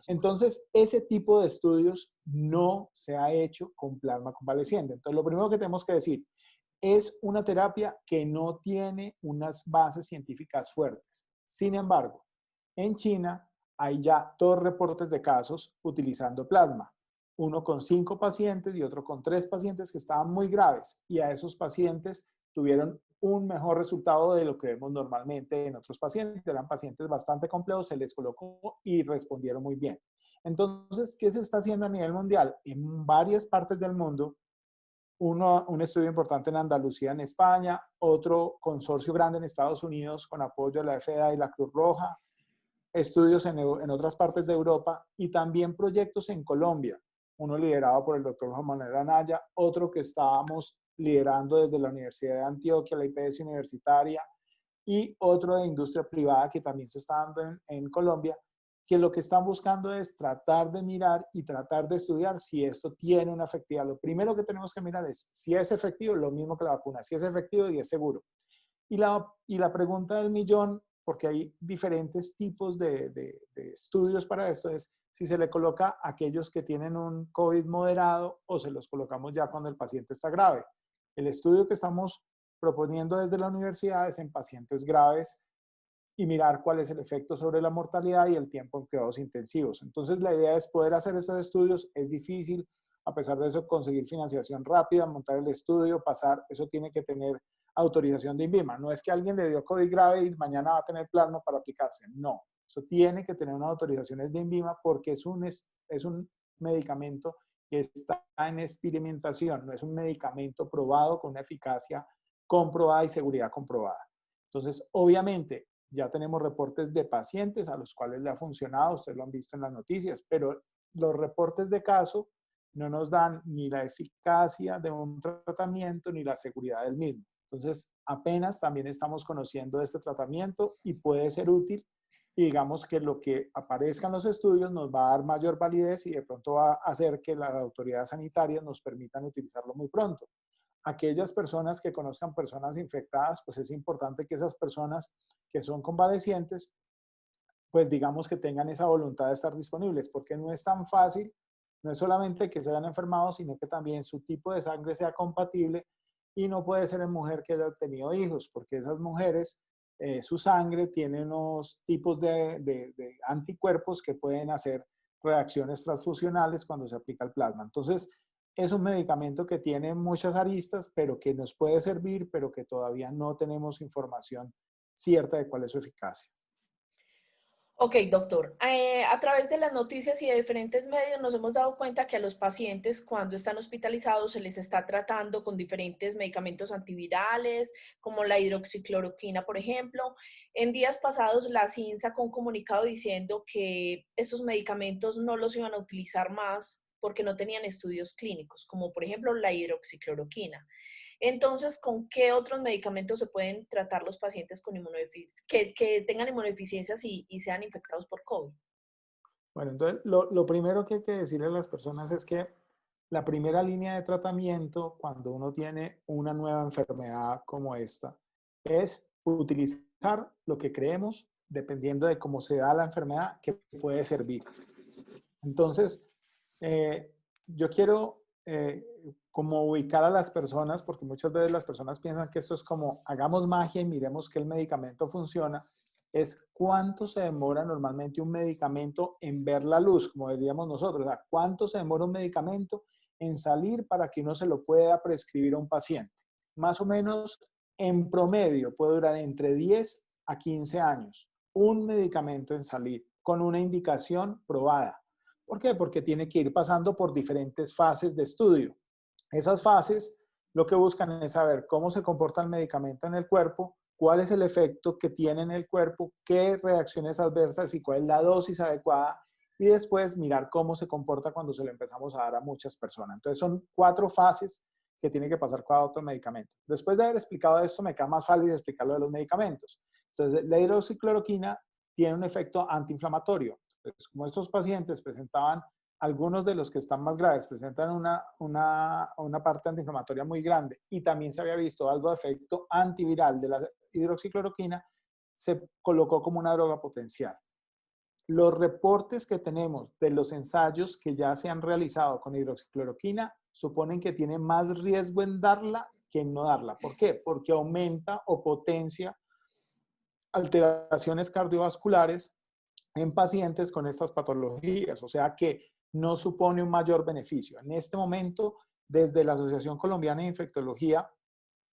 Entonces, ese tipo de estudios no se ha hecho con plasma convaleciente. Entonces, lo primero que tenemos que decir, es una terapia que no tiene unas bases científicas fuertes. Sin embargo, en China hay ya 2 reportes de casos utilizando plasma. Uno con 5 pacientes y otro con 3 pacientes que estaban muy graves. Y a esos pacientes tuvieron un mejor resultado de lo que vemos normalmente en otros pacientes. Eran pacientes bastante complejos, se les colocó y respondieron muy bien. Entonces, ¿qué se está haciendo a nivel mundial? En varias partes del mundo, un estudio importante en Andalucía, en España, otro consorcio grande en Estados Unidos con apoyo de la FDA y la Cruz Roja, estudios en otras partes de Europa y también proyectos en Colombia, uno liderado por el doctor Juan Manuel Anaya, otro que estábamos liderando desde la Universidad de Antioquia, la IPS universitaria, y otro de industria privada que también se está dando en Colombia, que lo que están buscando es tratar de mirar y tratar de estudiar si esto tiene una efectividad. Lo primero que tenemos que mirar es si es efectivo, lo mismo que la vacuna, si es efectivo y es seguro. Y la pregunta del millón, porque hay diferentes tipos de estudios para esto, es si se le coloca a aquellos que tienen un COVID moderado o se los colocamos ya cuando el paciente está grave. El estudio que estamos proponiendo desde la universidad es en pacientes graves y mirar cuál es el efecto sobre la mortalidad y el tiempo en cuidados intensivos. Entonces, la idea es poder hacer estos estudios. Es difícil, a pesar de eso, conseguir financiación rápida, montar el estudio, pasar, eso tiene que tener autorización de INVIMA. No es que alguien le dio COVID grave y mañana va a tener plasma para aplicarse. No, eso tiene que tener unas autorizaciones de INVIMA porque es un medicamento que está en experimentación, no es un medicamento probado con una eficacia comprobada y seguridad comprobada. Entonces, obviamente, ya tenemos reportes de pacientes a los cuales le ha funcionado, ustedes lo han visto en las noticias, pero los reportes de caso no nos dan ni la eficacia de un tratamiento ni la seguridad del mismo. Entonces, apenas también estamos conociendo de este tratamiento y puede ser útil y digamos que lo que aparezca en los estudios nos va a dar mayor validez y de pronto va a hacer que las autoridades sanitarias nos permitan utilizarlo muy pronto. Aquellas personas que conozcan personas infectadas, pues es importante que esas personas que son convalecientes, pues digamos que tengan esa voluntad de estar disponibles, porque no es tan fácil, no es solamente que se hayan enfermado, sino que también su tipo de sangre sea compatible y no puede ser en mujer que haya tenido hijos, porque esas mujeres, su sangre tiene unos tipos de anticuerpos que pueden hacer reacciones transfusionales cuando se aplica el plasma. Entonces, es un medicamento que tiene muchas aristas, pero que nos puede servir, pero que todavía no tenemos información cierta de cuál es su eficacia. Ok, doctor. A través de las noticias y de diferentes medios nos hemos dado cuenta que a los pacientes cuando están hospitalizados se les está tratando con diferentes medicamentos antivirales, como la hidroxicloroquina, por ejemplo. En días pasados la CIN sacó un comunicado diciendo que estos medicamentos no los iban a utilizar más porque no tenían estudios clínicos, como por ejemplo la hidroxicloroquina. Entonces, ¿con qué otros medicamentos se pueden tratar los pacientes con que tengan inmunodeficiencias y sean infectados por COVID? Bueno, entonces lo primero que hay que decirle a las personas es que la primera línea de tratamiento cuando uno tiene una nueva enfermedad como esta es utilizar lo que creemos, dependiendo de cómo se da la enfermedad, que puede servir. Entonces, yo quiero como ubicar a las personas, porque muchas veces las personas piensan que esto es como hagamos magia y miremos que el medicamento funciona, es cuánto se demora normalmente un medicamento en ver la luz, como diríamos nosotros, o sea, cuánto se demora un medicamento en salir para que uno se lo pueda prescribir a un paciente. Más o menos, en promedio, puede durar entre 10 a 15 años un medicamento en salir con una indicación probada. ¿Por qué? Porque tiene que ir pasando por diferentes fases de estudio. Esas fases lo que buscan es saber cómo se comporta el medicamento en el cuerpo, cuál es el efecto que tiene en el cuerpo, qué reacciones adversas y cuál es la dosis adecuada, y después mirar cómo se comporta cuando se lo empezamos a dar a muchas personas. Entonces son 4 fases que tiene que pasar cada otro medicamento. Después de haber explicado esto, me queda más fácil explicar lo de los medicamentos. Entonces, la hidroxicloroquina tiene un efecto antiinflamatorio. Entonces, como estos pacientes presentaban, algunos de los que están más graves presentan una parte antiinflamatoria muy grande y también se había visto algo de efecto antiviral de la hidroxicloroquina, se colocó como una droga potencial. Los reportes que tenemos de los ensayos que ya se han realizado con hidroxicloroquina suponen que tiene más riesgo en darla que en no darla. ¿Por qué? Porque aumenta o potencia alteraciones cardiovasculares en pacientes con estas patologías, o sea que no supone un mayor beneficio. En este momento, desde la Asociación Colombiana de Infectología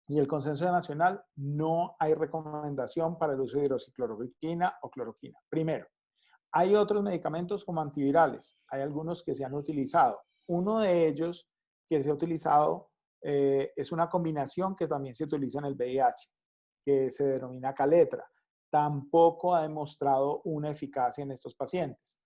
y el Consenso Nacional, no hay recomendación para el uso de hidroxicloroquina o cloroquina. Primero, hay otros medicamentos como antivirales, hay algunos que se han utilizado. Uno de ellos que se ha utilizado es una combinación que también se utiliza en el VIH, que se denomina Caletra. Tampoco ha demostrado una eficacia en estos pacientes.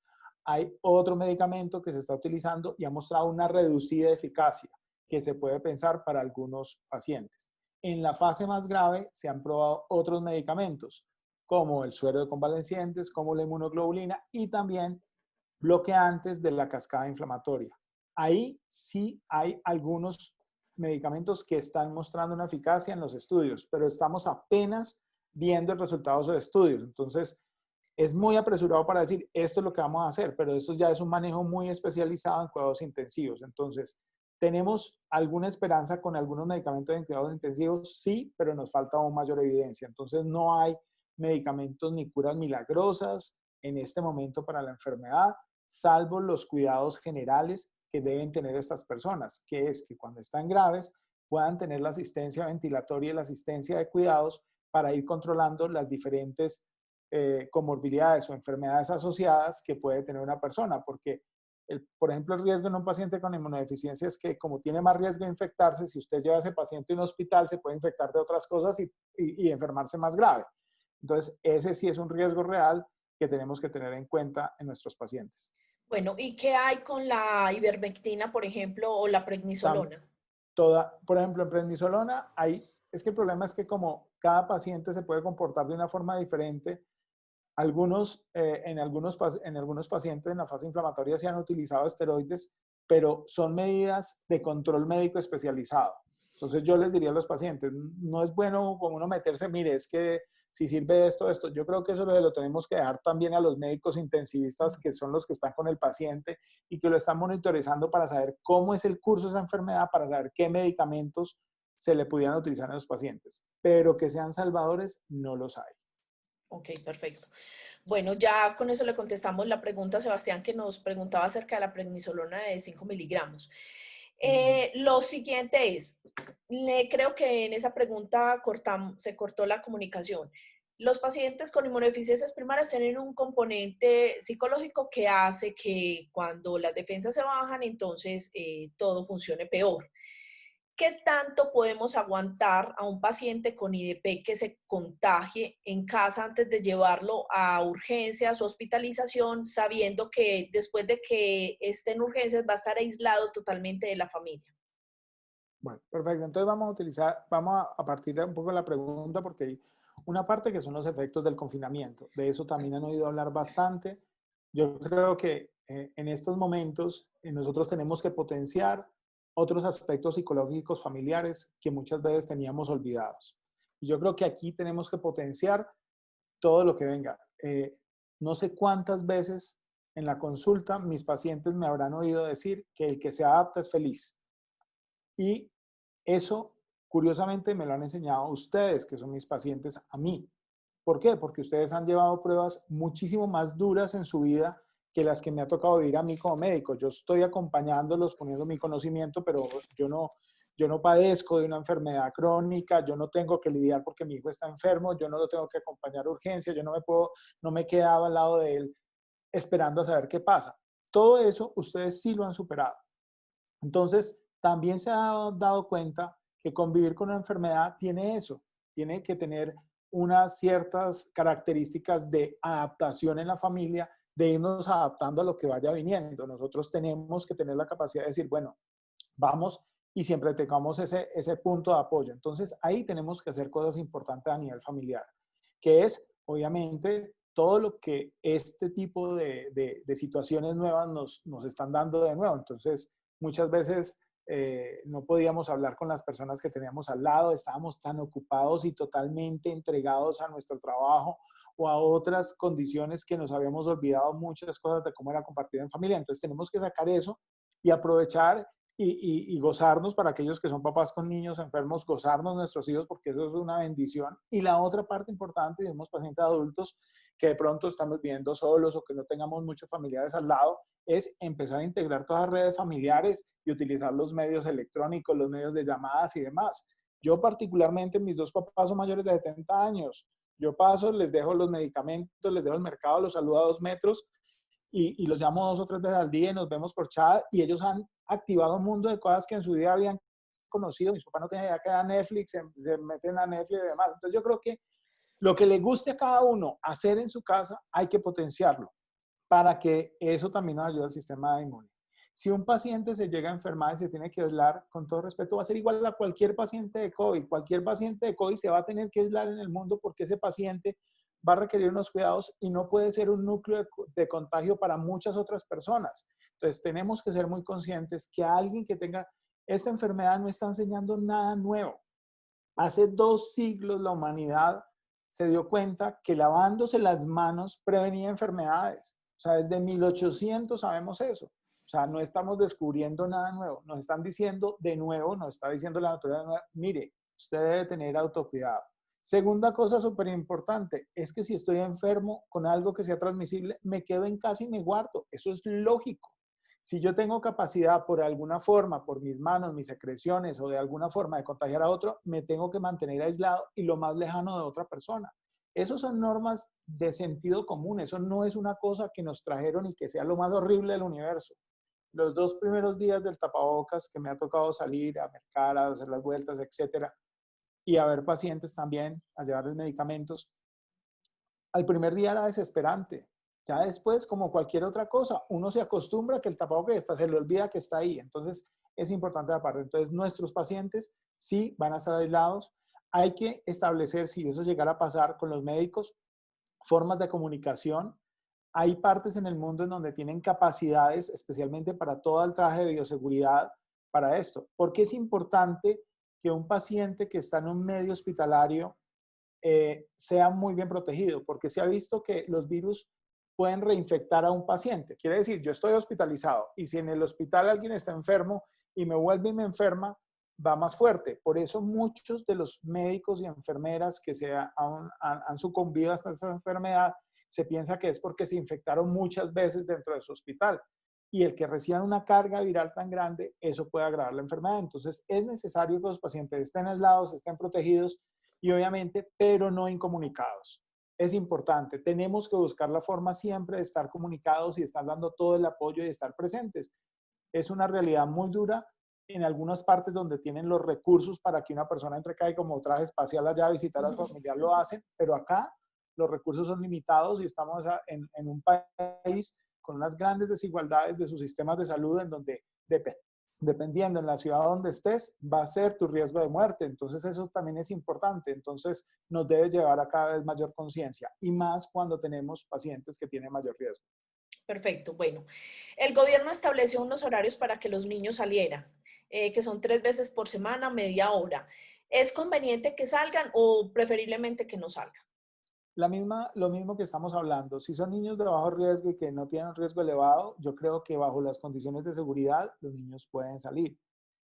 Hay otro medicamento que se está utilizando y ha mostrado una reducida eficacia que se puede pensar para algunos pacientes. En la fase más grave se han probado otros medicamentos, como el suero de convalecientes, como la inmunoglobulina y también bloqueantes de la cascada inflamatoria. Ahí sí hay algunos medicamentos que están mostrando una eficacia en los estudios, pero estamos apenas viendo el resultado de los estudios. Entonces, es muy apresurado para decir esto es lo que vamos a hacer, pero eso ya es un manejo muy especializado en cuidados intensivos. Entonces, ¿tenemos alguna esperanza con algunos medicamentos en cuidados intensivos? Sí, pero nos falta aún mayor evidencia. Entonces, no hay medicamentos ni curas milagrosas en este momento para la enfermedad, salvo los cuidados generales que deben tener estas personas, que es que cuando están graves puedan tener la asistencia ventilatoria y la asistencia de cuidados para ir controlando las diferentes comorbilidades o enfermedades asociadas que puede tener una persona, porque por ejemplo, el riesgo en un paciente con inmunodeficiencia es que como tiene más riesgo de infectarse, si usted lleva a ese paciente a un hospital, se puede infectar de otras cosas y enfermarse más grave. Entonces, ese sí es un riesgo real que tenemos que tener en cuenta en nuestros pacientes. Bueno, ¿y qué hay con la ivermectina, por ejemplo, o la prednisolona? Por ejemplo, en prednisolona es que el problema es que como cada paciente se puede comportar de una forma diferente, en algunos pacientes en la fase inflamatoria se han utilizado esteroides, pero son medidas de control médico especializado. Entonces yo les diría a los pacientes, no es bueno como uno meterse, mire, es que si sirve esto. Yo creo que eso lo tenemos que dejar también a los médicos intensivistas, que son los que están con el paciente y que lo están monitorizando para saber cómo es el curso de esa enfermedad, para saber qué medicamentos se le pudieran utilizar en los pacientes. Pero que sean salvadores, no los hay. Ok, perfecto. Bueno, ya con eso le contestamos la pregunta a Sebastián, que nos preguntaba acerca de la prednisolona de 5 miligramos. Lo siguiente es, creo que en esa pregunta se cortó la comunicación. Los pacientes con inmunodeficiencias primarias tienen un componente psicológico que hace que cuando las defensas se bajan, entonces todo funcione peor. ¿Qué tanto podemos aguantar a un paciente con IDP que se contagie en casa antes de llevarlo a urgencias o hospitalización, sabiendo que después de que esté en urgencias va a estar aislado totalmente de la familia? Bueno, perfecto. Entonces vamos a partir de un poco de la pregunta, porque hay una parte que son los efectos del confinamiento. De eso también han oído hablar bastante. Yo creo que en estos momentos nosotros tenemos que potenciar otros aspectos psicológicos familiares que muchas veces teníamos olvidados. Y yo creo que aquí tenemos que potenciar todo lo que venga. No sé cuántas veces en la consulta mis pacientes me habrán oído decir que el que se adapta es feliz. Y eso, curiosamente, me lo han enseñado ustedes, que son mis pacientes, a mí. ¿Por qué? Porque ustedes han llevado pruebas muchísimo más duras en su vida que las que me ha tocado vivir a mí como médico. Yo estoy acompañándolos, poniendo mi conocimiento, pero yo no padezco de una enfermedad crónica, yo no tengo que lidiar porque mi hijo está enfermo, yo no lo tengo que acompañar a urgencia, yo no me he quedado al lado de él esperando a saber qué pasa. Todo eso ustedes sí lo han superado. Entonces, también se ha dado cuenta que convivir con una enfermedad tiene eso, tiene que tener unas ciertas características de adaptación en la familia, de irnos adaptando a lo que vaya viniendo. Nosotros tenemos que tener la capacidad de decir, bueno, vamos y siempre tengamos ese punto de apoyo. Entonces, ahí tenemos que hacer cosas importantes a nivel familiar, que es, obviamente, todo lo que este tipo de situaciones nuevas nos están dando de nuevo. Entonces, muchas veces no podíamos hablar con las personas que teníamos al lado, estábamos tan ocupados y totalmente entregados a nuestro trabajo o a otras condiciones que nos habíamos olvidado muchas cosas de cómo era compartir en familia. Entonces tenemos que sacar eso y aprovechar y gozarnos, para aquellos que son papás con niños enfermos, gozarnos nuestros hijos, porque eso es una bendición. Y la otra parte importante, tenemos pacientes adultos que de pronto estamos viviendo solos o que no tengamos muchos familiares al lado, es empezar a integrar todas las redes familiares y utilizar los medios electrónicos, los medios de llamadas y demás. Yo particularmente, mis dos papás son mayores de 70 años. Yo paso, les dejo los medicamentos, les dejo el mercado, los saludo a 2 metros y los llamo 2 o 3 veces al día y nos vemos por chat, y ellos han activado un mundo de cosas que en su vida habían conocido. Mis papás no tenían idea que era Netflix, se meten a Netflix y demás. Entonces yo creo que lo que le guste a cada uno hacer en su casa hay que potenciarlo, para que eso también nos ayude al sistema inmune. Si un paciente se llega a enfermar y se tiene que aislar, con todo respeto, va a ser igual a cualquier paciente de COVID. Cualquier paciente de COVID se va a tener que aislar en el mundo, porque ese paciente va a requerir unos cuidados y no puede ser un núcleo de contagio para muchas otras personas. Entonces tenemos que ser muy conscientes que alguien que tenga esta enfermedad no está enseñando nada nuevo. Hace 2 siglos la humanidad se dio cuenta que lavándose las manos prevenía enfermedades. O sea, desde 1800 sabemos eso. O sea, no estamos descubriendo nada nuevo. Nos están diciendo de nuevo, nos está diciendo la naturaleza, mire, usted debe tener autocuidado. Segunda cosa súper importante, es que si estoy enfermo con algo que sea transmisible, me quedo en casa y me guardo. Eso es lógico. Si yo tengo capacidad por alguna forma, por mis manos, mis secreciones o de alguna forma de contagiar a otro, me tengo que mantener aislado y lo más lejano de otra persona. Esas son normas de sentido común. Eso no es una cosa que nos trajeron y que sea lo más horrible del universo. Los 2 primeros días del tapabocas, que me ha tocado salir a mercar, a hacer las vueltas, etcétera, y a ver pacientes también, a llevarles medicamentos, al primer día era desesperante. Ya después, como cualquier otra cosa, uno se acostumbra a que el tapabocas está, se le olvida que está ahí. Entonces, es importante aparte. Entonces, nuestros pacientes sí van a estar aislados. Hay que establecer, si eso llegara a pasar con los médicos, formas de comunicación. Hay partes en el mundo en donde tienen capacidades, especialmente para todo el traje de bioseguridad, para esto. ¿Por qué es importante que un paciente que está en un medio hospitalario sea muy bien protegido? Porque se ha visto que los virus pueden reinfectar a un paciente. Quiere decir, yo estoy hospitalizado y si en el hospital alguien está enfermo y me vuelve y me enferma, va más fuerte. Por eso muchos de los médicos y enfermeras que han sucumbido a esta enfermedad, se piensa que es porque se infectaron muchas veces dentro de su hospital. Y el que reciban una carga viral tan grande, eso puede agravar la enfermedad. Entonces, es necesario que los pacientes estén aislados, estén protegidos y obviamente, pero no incomunicados. Es importante. Tenemos que buscar la forma siempre de estar comunicados y estar dando todo el apoyo y estar presentes. Es una realidad muy dura en algunas partes donde tienen los recursos para que una persona entre acá y como traje espacial allá a visitar a su familiar lo hacen, pero acá los recursos son limitados y estamos en un país con unas grandes desigualdades de sus sistemas de salud en donde dependiendo en la ciudad donde estés, va a ser tu riesgo de muerte. Entonces eso también es importante. Entonces nos debe llevar a cada vez mayor conciencia y más cuando tenemos pacientes que tienen mayor riesgo. Perfecto. Bueno, el gobierno estableció unos horarios para que los niños salieran, que son 3 veces por semana, media hora. ¿Es conveniente que salgan o preferiblemente que no salgan? Lo mismo que estamos hablando. Si son niños de bajo riesgo y que no tienen un riesgo elevado, yo creo que bajo las condiciones de seguridad los niños pueden salir,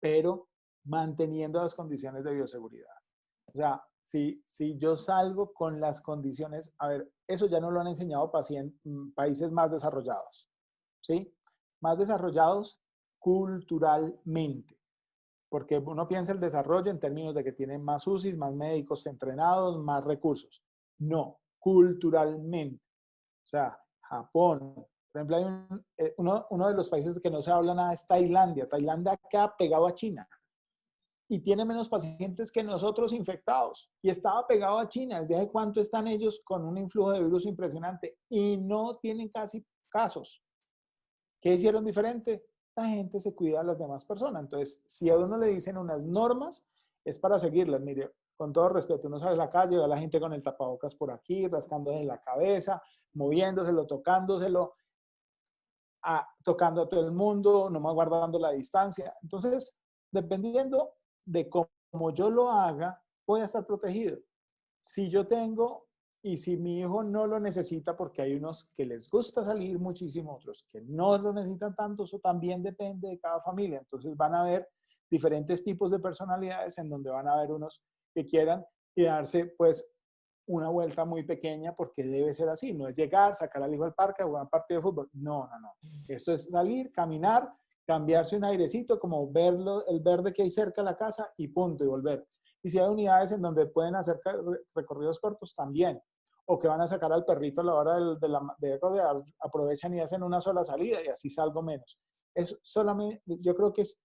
pero manteniendo las condiciones de bioseguridad. O sea, si yo salgo con las condiciones, a ver, eso ya no lo han enseñado países más desarrollados, ¿sí? Más desarrollados culturalmente, porque uno piensa el desarrollo en términos de que tienen más UCIs, más médicos entrenados, más recursos. No, culturalmente. O sea, Japón, por ejemplo, hay uno de los países que no se habla nada es Tailandia. Tailandia queda pegado a China y tiene menos pacientes que nosotros infectados. Y estaba pegado a China. ¿Desde hace cuánto están ellos con un influjo de virus impresionante? Y no tienen casi casos. ¿Qué hicieron diferente? La gente se cuida a las demás personas. Entonces, si a uno le dicen unas normas, es para seguirlas. Mire, con todo respeto, uno sale a la calle, ve a la gente con el tapabocas por aquí, rascándose en la cabeza, moviéndoselo, tocándoselo, tocando a todo el mundo, nomás guardando la distancia. Entonces, dependiendo de cómo yo lo haga, voy a estar protegido. Si yo tengo y si mi hijo no lo necesita, porque hay unos que les gusta salir muchísimo, otros que no lo necesitan tanto, eso también depende de cada familia. Entonces van a haber diferentes tipos de personalidades en donde van a haber unos que quieran darse pues una vuelta muy pequeña porque debe ser así. No es llegar, sacar al hijo al parque, jugar un partido de fútbol. No, no, no. Esto es salir, caminar, cambiarse un airecito, como verlo, el verde que hay cerca de la casa y punto, y volver. Y si hay unidades en donde pueden hacer recorridos cortos, también. O que van a sacar al perrito a la hora aprovechan y hacen una sola salida y así salgo menos. Es solamente, yo creo que es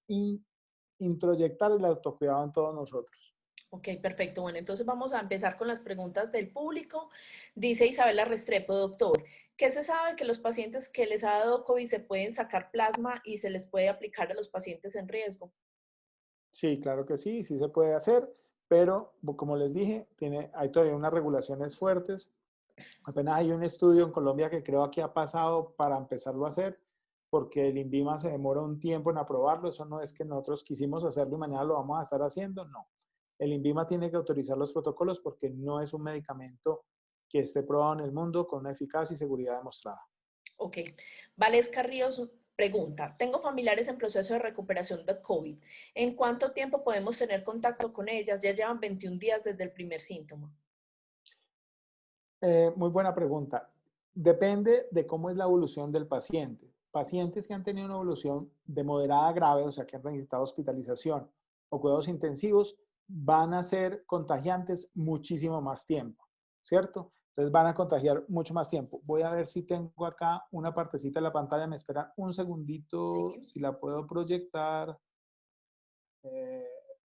introyectar el autocuidado en todos nosotros. Ok, perfecto. Bueno, entonces vamos a empezar con las preguntas del público. Dice Isabela Restrepo, doctor, ¿qué se sabe que los pacientes que les ha dado COVID se pueden sacar plasma y se les puede aplicar a los pacientes en riesgo? Sí, claro que sí, sí se puede hacer, pero como les dije, hay todavía unas regulaciones fuertes. Apenas hay un estudio en Colombia que creo que ha pasado para empezarlo a hacer, porque el INVIMA se demora un tiempo en aprobarlo. Eso no es que nosotros quisimos hacerlo y mañana lo vamos a estar haciendo, no. El INVIMA tiene que autorizar los protocolos porque no es un medicamento que esté probado en el mundo con una eficacia y seguridad demostrada. Ok. Valesca Ríos pregunta, tengo familiares en proceso de recuperación de COVID. ¿En cuánto tiempo podemos tener contacto con ellas? Ya llevan 21 días desde el primer síntoma. Muy buena pregunta. Depende de cómo es la evolución del paciente. Pacientes que han tenido una evolución de moderada a grave, o sea, que han necesitado hospitalización o cuidados intensivos, van a ser contagiantes muchísimo más tiempo, ¿cierto? Entonces van a contagiar mucho más tiempo. Voy a ver si tengo acá una partecita de la pantalla. Me esperan un segundito, Sí. si la puedo proyectar, que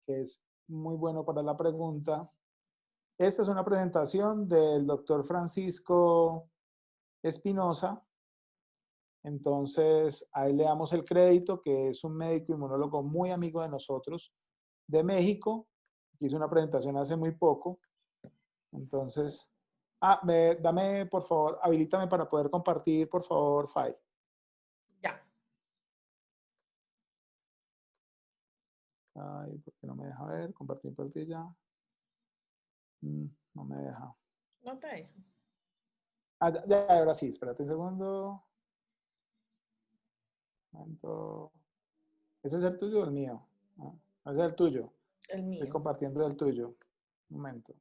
es muy bueno para la pregunta. Esta es una presentación del doctor Francisco Espinosa. Entonces, a él le damos el crédito, que es un médico inmunólogo muy amigo de nosotros, de México, que hizo una presentación hace muy poco. Entonces, Dame, por favor, habilítame para poder compartir, por favor, Fai. Ya. Ay, ¿por qué no me deja ver? Compartir ya. No me deja. No te deja. Ya, ahora sí, espérate un segundo. Momento. ¿Ese es el tuyo o el mío? No, ese es el tuyo. El mío. Estoy compartiendo el tuyo. Un momento.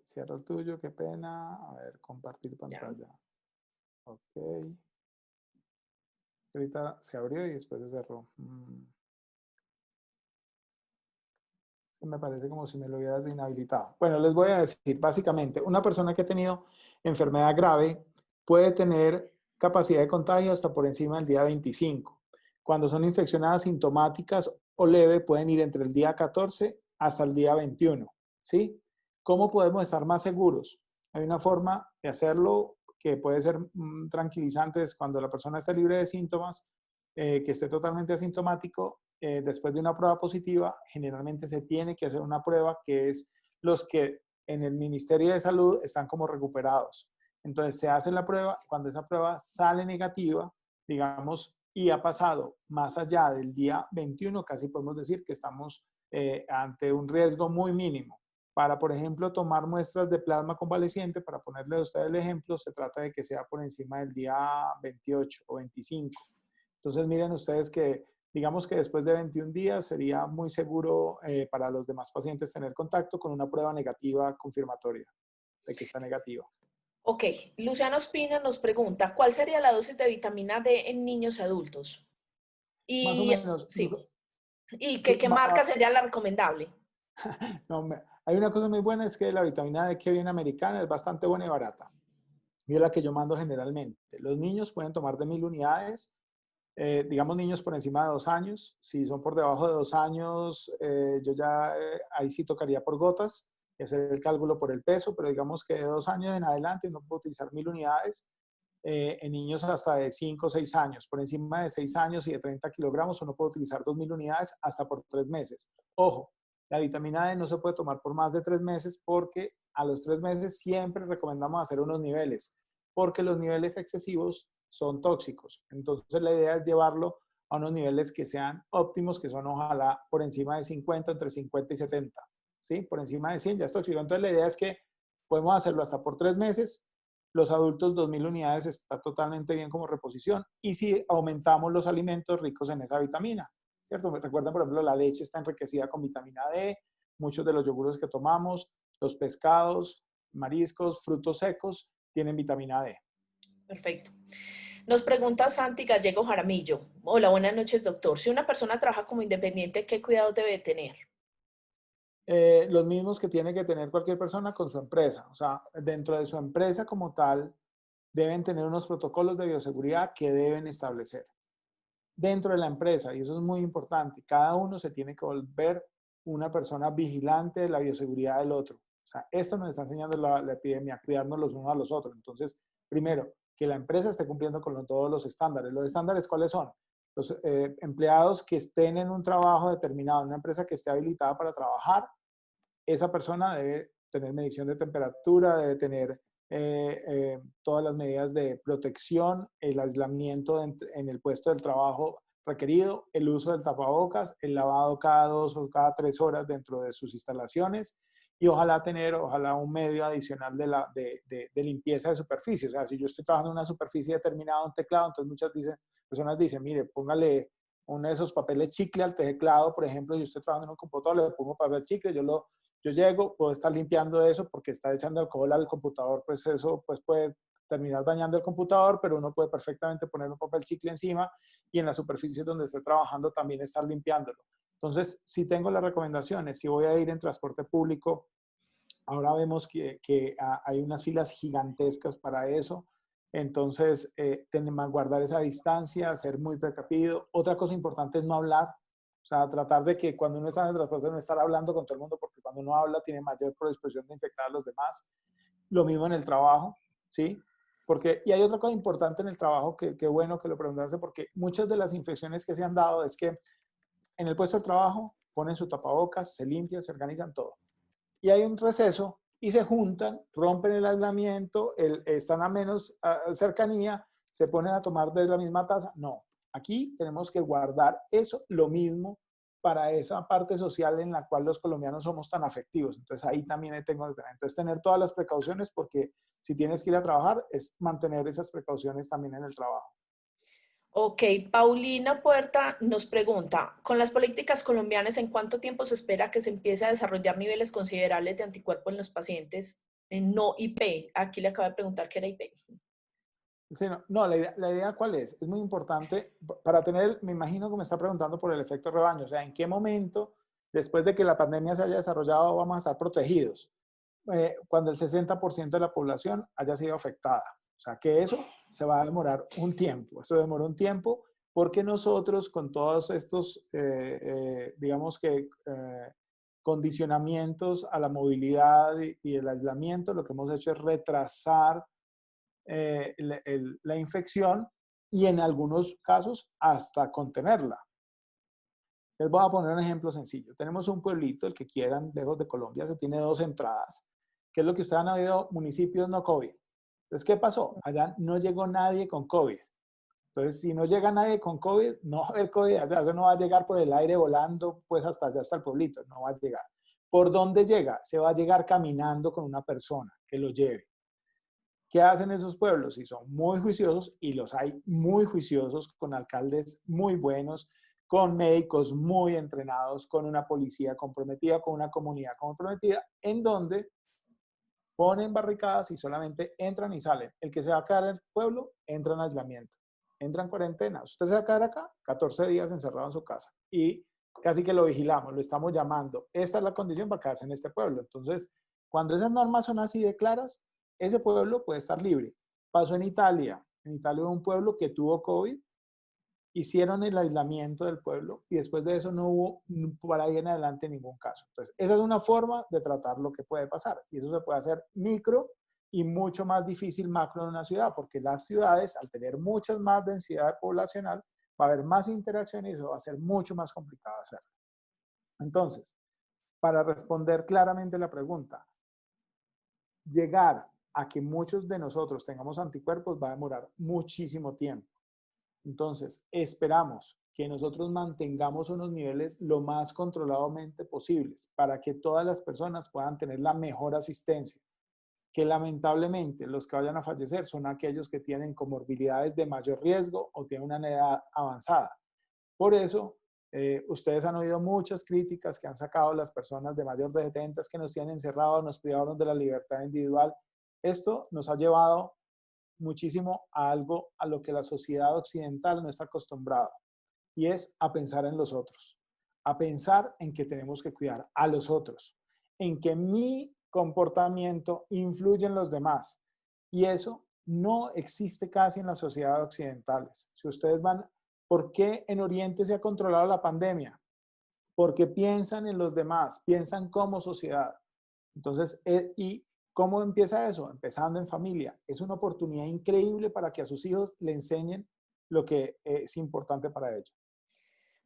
Cierro el tuyo, qué pena. A ver, compartir pantalla. Ya. Ok. Ahorita se abrió y después se cerró. Me parece como si me lo hubieras inhabilitado. Bueno, les voy a decir, básicamente, una persona que ha tenido enfermedad grave puede tener capacidad de contagio hasta por encima del día 25. Cuando son infecciones asintomáticas o leve, pueden ir entre el día 14 hasta el día 21. ¿Sí? ¿Cómo podemos estar más seguros? Hay una forma de hacerlo que puede ser tranquilizante, es cuando la persona esté libre de síntomas, que esté totalmente asintomático. Después de una prueba positiva, generalmente se tiene que hacer una prueba que es los que en el Ministerio de Salud están como recuperados. Entonces se hace la prueba, cuando esa prueba sale negativa, digamos, y ha pasado más allá del día 21, casi podemos decir que estamos ante un riesgo muy mínimo. Para, por ejemplo, tomar muestras de plasma convaleciente, para ponerle a usted el ejemplo, se trata de que sea por encima del día 28 o 25. Entonces, miren ustedes que, digamos que después de 21 días sería muy seguro para los demás pacientes tener contacto con una prueba negativa confirmatoria de que está negativa. Ok, Luciano Espina nos pregunta, ¿cuál sería la dosis de vitamina D en niños y adultos? Más o Y, menos. sí. ¿Y Sí, qué marca sería la recomendable? no, hay una cosa muy buena, es que la vitamina D que viene americana es bastante buena y barata. Y es la que yo mando generalmente. Los niños pueden tomar de 1000 unidades, digamos niños por encima de 2 años. Si son por debajo de 2 años, yo ya ahí sí tocaría por gotas y hacer el cálculo por el peso, pero digamos que de 2 años en adelante uno puede utilizar 1000 unidades. En niños hasta de 5 o 6 años. Por encima de 6 años y de 30 kilogramos uno puede utilizar 2000 unidades hasta por 3 meses. Ojo, la vitamina D no se puede tomar por más de 3 meses porque a los 3 meses siempre recomendamos hacer unos niveles, porque los niveles excesivos son tóxicos. Entonces la idea es llevarlo a unos niveles que sean óptimos, que son ojalá por encima de 50, entre 50 y 70. ¿Sí? Por encima de 100 ya es tóxico. Entonces la idea es que podemos hacerlo hasta por 3 meses. Los adultos 2000 unidades está totalmente bien como reposición. Y si aumentamos los alimentos ricos en esa vitamina, ¿cierto? Recuerden, por ejemplo, la leche está enriquecida con vitamina D, muchos de los yogures que tomamos, los pescados, mariscos, frutos secos, tienen vitamina D. Perfecto. Nos pregunta Santi Gallego Jaramillo. Hola, buenas noches, doctor. Si una persona trabaja como independiente, ¿qué cuidados debe tener? Los mismos que tiene que tener cualquier persona con su empresa. O sea, dentro de su empresa como tal, deben tener unos protocolos de bioseguridad que deben establecer dentro de la empresa, y eso es muy importante. Cada uno se tiene que volver una persona vigilante de la bioseguridad del otro. O sea, esto nos está enseñando la epidemia, cuidarnos los unos a los otros. Entonces, primero, que la empresa esté cumpliendo con todos los estándares. ¿Los estándares cuáles son? Los empleados que estén en un trabajo determinado, en una empresa que esté habilitada para trabajar, esa persona debe tener medición de temperatura, debe tener todas las medidas de protección, el aislamiento en el puesto del trabajo requerido, el uso del tapabocas, el lavado cada 2 o cada 3 horas dentro de sus instalaciones y ojalá tener un medio adicional de limpieza de superficies. O sea, si yo estoy trabajando en una superficie determinada, un teclado, entonces muchas personas dicen, mire, póngale uno de esos papeles chicle al teclado, por ejemplo, yo estoy trabajando en un computador, le pongo papel chicle, yo llego, puedo estar limpiando eso porque está echando alcohol al computador, pues eso pues puede terminar dañando el computador, pero uno puede perfectamente poner un papel chicle encima y en las superficies donde esté trabajando también estar limpiándolo. Entonces, si tengo las recomendaciones, si voy a ir en transporte público, ahora vemos que hay unas filas gigantescas para eso. Entonces, tenemos que guardar esa distancia, ser muy precavido. Otra cosa importante es no hablar. O sea, tratar de que cuando uno está en el transporte no estar hablando con todo el mundo, porque cuando uno habla tiene mayor predisposición de infectar a los demás. Lo mismo en el trabajo, ¿sí? Porque, y hay otra cosa importante en el trabajo que bueno que lo preguntaste, porque muchas de las infecciones que se han dado es que en el puesto de trabajo ponen su tapabocas, se limpian, se organizan todo. Y hay un receso y se juntan, rompen el aislamiento, están a menos cercanía, se ponen a tomar de la misma taza. No, aquí tenemos que guardar eso, lo mismo para esa parte social en la cual los colombianos somos tan afectivos. Entonces ahí también tengo que tener. Entonces tener todas las precauciones, porque si tienes que ir a trabajar es mantener esas precauciones también en el trabajo. Ok, Paulina Puerta nos pregunta, con las políticas colombianas, ¿en cuánto tiempo se espera que se empiece a desarrollar niveles considerables de anticuerpos en los pacientes no IP? Aquí le acabo de preguntar qué era IP. Sí, no, la idea ¿cuál es? Es muy importante para tener, me imagino que me está preguntando por el efecto rebaño, o sea, ¿en qué momento, después de que la pandemia se haya desarrollado, vamos a estar protegidos? Cuando el 60% de la población haya sido afectada. O sea, que eso se va a demorar un tiempo. Eso demora un tiempo porque nosotros con todos estos, digamos que, condicionamientos a la movilidad y el aislamiento, lo que hemos hecho es retrasar la infección y en algunos casos hasta contenerla. Les voy a poner un ejemplo sencillo. Tenemos un pueblito, el que quieran, lejos de Colombia, se tiene 2 entradas, que es lo que ustedes han oído, municipios no COVID. Entonces, ¿qué pasó? Allá no llegó nadie con COVID. Entonces, si no llega nadie con COVID, no va a haber COVID allá. Eso no va a llegar por el aire volando, pues hasta allá, hasta el pueblito. No va a llegar. ¿Por dónde llega? Se va a llegar caminando con una persona que lo lleve. ¿Qué hacen esos pueblos? Y son muy juiciosos, y los hay muy juiciosos, con alcaldes muy buenos, con médicos muy entrenados, con una policía comprometida, con una comunidad comprometida, en donde ponen barricadas y solamente entran y salen. El que se va a quedar en el pueblo, entra en aislamiento, entra en cuarentena. Usted se va a quedar acá 14 días encerrado en su casa y casi que lo vigilamos, lo estamos llamando. Esta es la condición para quedarse en este pueblo. Entonces, cuando esas normas son así de claras, ese pueblo puede estar libre. Pasó en Italia. En Italia hubo un pueblo que tuvo COVID, hicieron el aislamiento del pueblo y después de eso no hubo por ahí en adelante ningún caso. Entonces, esa es una forma de tratar lo que puede pasar, y eso se puede hacer micro y mucho más difícil macro en una ciudad, porque las ciudades, al tener muchas más densidad poblacional, va a haber más interacción y eso va a ser mucho más complicado hacerlo. Entonces, para responder claramente la pregunta, llegar a que muchos de nosotros tengamos anticuerpos va a demorar muchísimo tiempo. Entonces, esperamos que nosotros mantengamos unos niveles lo más controladamente posibles para que todas las personas puedan tener la mejor asistencia, que lamentablemente los que vayan a fallecer son aquellos que tienen comorbilidades de mayor riesgo o tienen una edad avanzada. Por eso, ustedes han oído muchas críticas que han sacado las personas de mayor de 70 que nos tienen encerrados, nos privaron de la libertad individual. Esto nos ha llevado muchísimo a algo a lo que la sociedad occidental no está acostumbrada, y es a pensar en los otros, a pensar en que tenemos que cuidar a los otros, en que mi comportamiento influye en los demás, y eso no existe casi en las sociedades occidentales. Si ustedes van, ¿por qué en Oriente se ha controlado la pandemia? Porque piensan en los demás, piensan como sociedad. Entonces, y ¿cómo empieza eso? Empezando en familia. Es una oportunidad increíble para que a sus hijos le enseñen lo que es importante para ellos.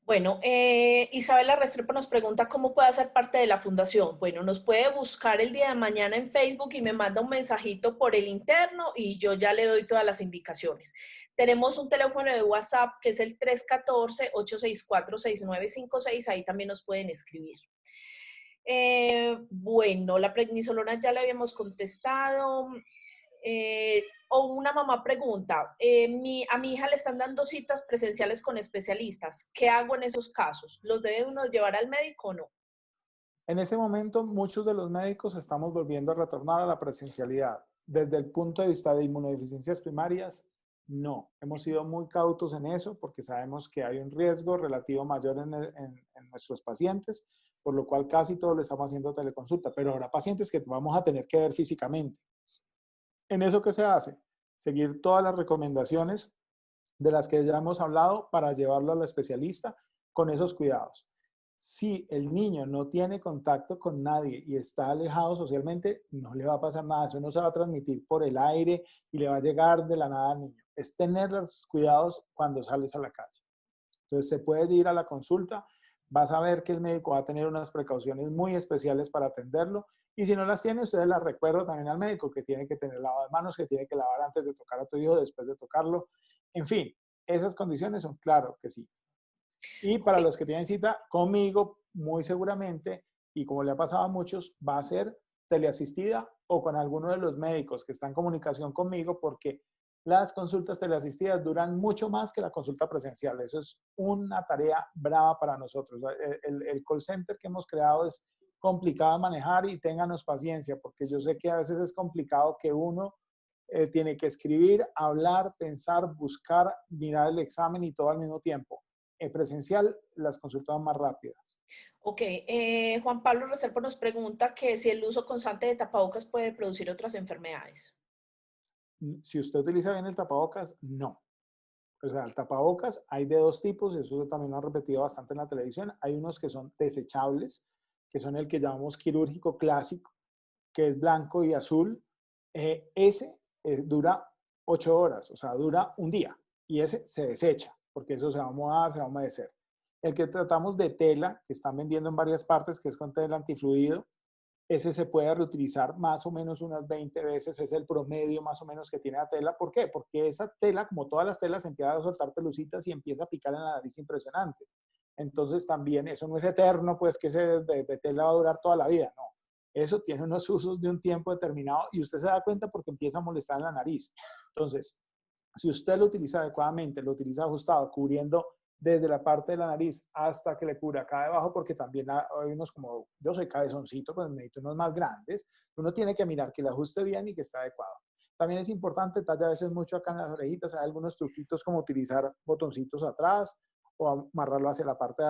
Bueno, Isabela Restrepo nos pregunta cómo puede hacer parte de la fundación. Bueno, nos puede buscar el día de mañana en Facebook y me manda un mensajito por el interno y yo ya le doy todas las indicaciones. Tenemos un teléfono de WhatsApp que es el 314-864-6956, ahí también nos pueden escribir. Bueno, la prednisolona ya le habíamos contestado. O una mamá pregunta, a mi hija le están dando citas presenciales con especialistas. ¿Qué hago en esos casos? ¿Los debe uno llevar al médico o no? En ese momento, muchos de los médicos estamos volviendo a retornar a la presencialidad. Desde el punto de vista de inmunodeficiencias primarias, no. Hemos sido muy cautos en eso porque sabemos que hay un riesgo relativo mayor en nuestros pacientes, por lo cual casi todos lo estamos haciendo teleconsulta, pero habrá pacientes que vamos a tener que ver físicamente. ¿En eso qué se hace? Seguir todas las recomendaciones de las que ya hemos hablado para llevarlo al especialista con esos cuidados. Si el niño no tiene contacto con nadie y está alejado socialmente, no le va a pasar nada. Eso no se va a transmitir por el aire y le va a llegar de la nada al niño. Es tener los cuidados cuando sales a la calle. Entonces se puede ir a la consulta, vas a ver que el médico va a tener unas precauciones muy especiales para atenderlo. Y si no las tiene, ustedes las recuerdan también al médico, que tiene que tener lavado de manos, que tiene que lavar antes de tocar a tu hijo, después de tocarlo. En fin, esas condiciones son claro que sí. Y para los que tienen cita conmigo, muy seguramente, y como le ha pasado a muchos, va a ser teleasistida o con alguno de los médicos que están en comunicación conmigo, porque las consultas teleasistidas duran mucho más que la consulta presencial. Eso es una tarea brava para nosotros. El call center que hemos creado es complicado de manejar y ténganos paciencia, porque yo sé que a veces es complicado que uno tiene que escribir, hablar, pensar, buscar, mirar el examen y todo al mismo tiempo. En presencial, las consultas son más rápidas. Ok, Juan Pablo Reserva nos pregunta que si el uso constante de tapabocas puede producir otras enfermedades. Si usted utiliza bien el tapabocas, no. O sea, el tapabocas hay de dos tipos, eso también lo han repetido bastante en la televisión. Hay unos que son desechables, que son el que llamamos quirúrgico clásico, que es blanco y azul. Ese dura 8 horas, o sea, dura un día. Y ese se desecha, porque eso se va a mudar, se va a humedecer. El que tratamos de tela, que están vendiendo en varias partes, que es con tela antifluido, ese se puede reutilizar más o menos unas 20 veces, es el promedio más o menos que tiene la tela. ¿Por qué? Porque esa tela, como todas las telas, empieza a soltar pelucitas y empieza a picar en la nariz impresionante. Entonces también eso no es eterno, pues que ese de tela va a durar toda la vida, no. Eso tiene unos usos de un tiempo determinado y usted se da cuenta porque empieza a molestar en la nariz. Entonces, si usted lo utiliza adecuadamente, lo utiliza ajustado, cubriendo desde la parte de la nariz hasta que le cubra acá debajo, porque también hay unos como, yo soy cabezoncito, pues necesito unos más grandes. Uno tiene que mirar que le ajuste bien y que esté adecuado. También es importante, talla a veces mucho acá en las orejitas, hay algunos truquitos como utilizar botoncitos atrás o amarrarlo hacia la parte,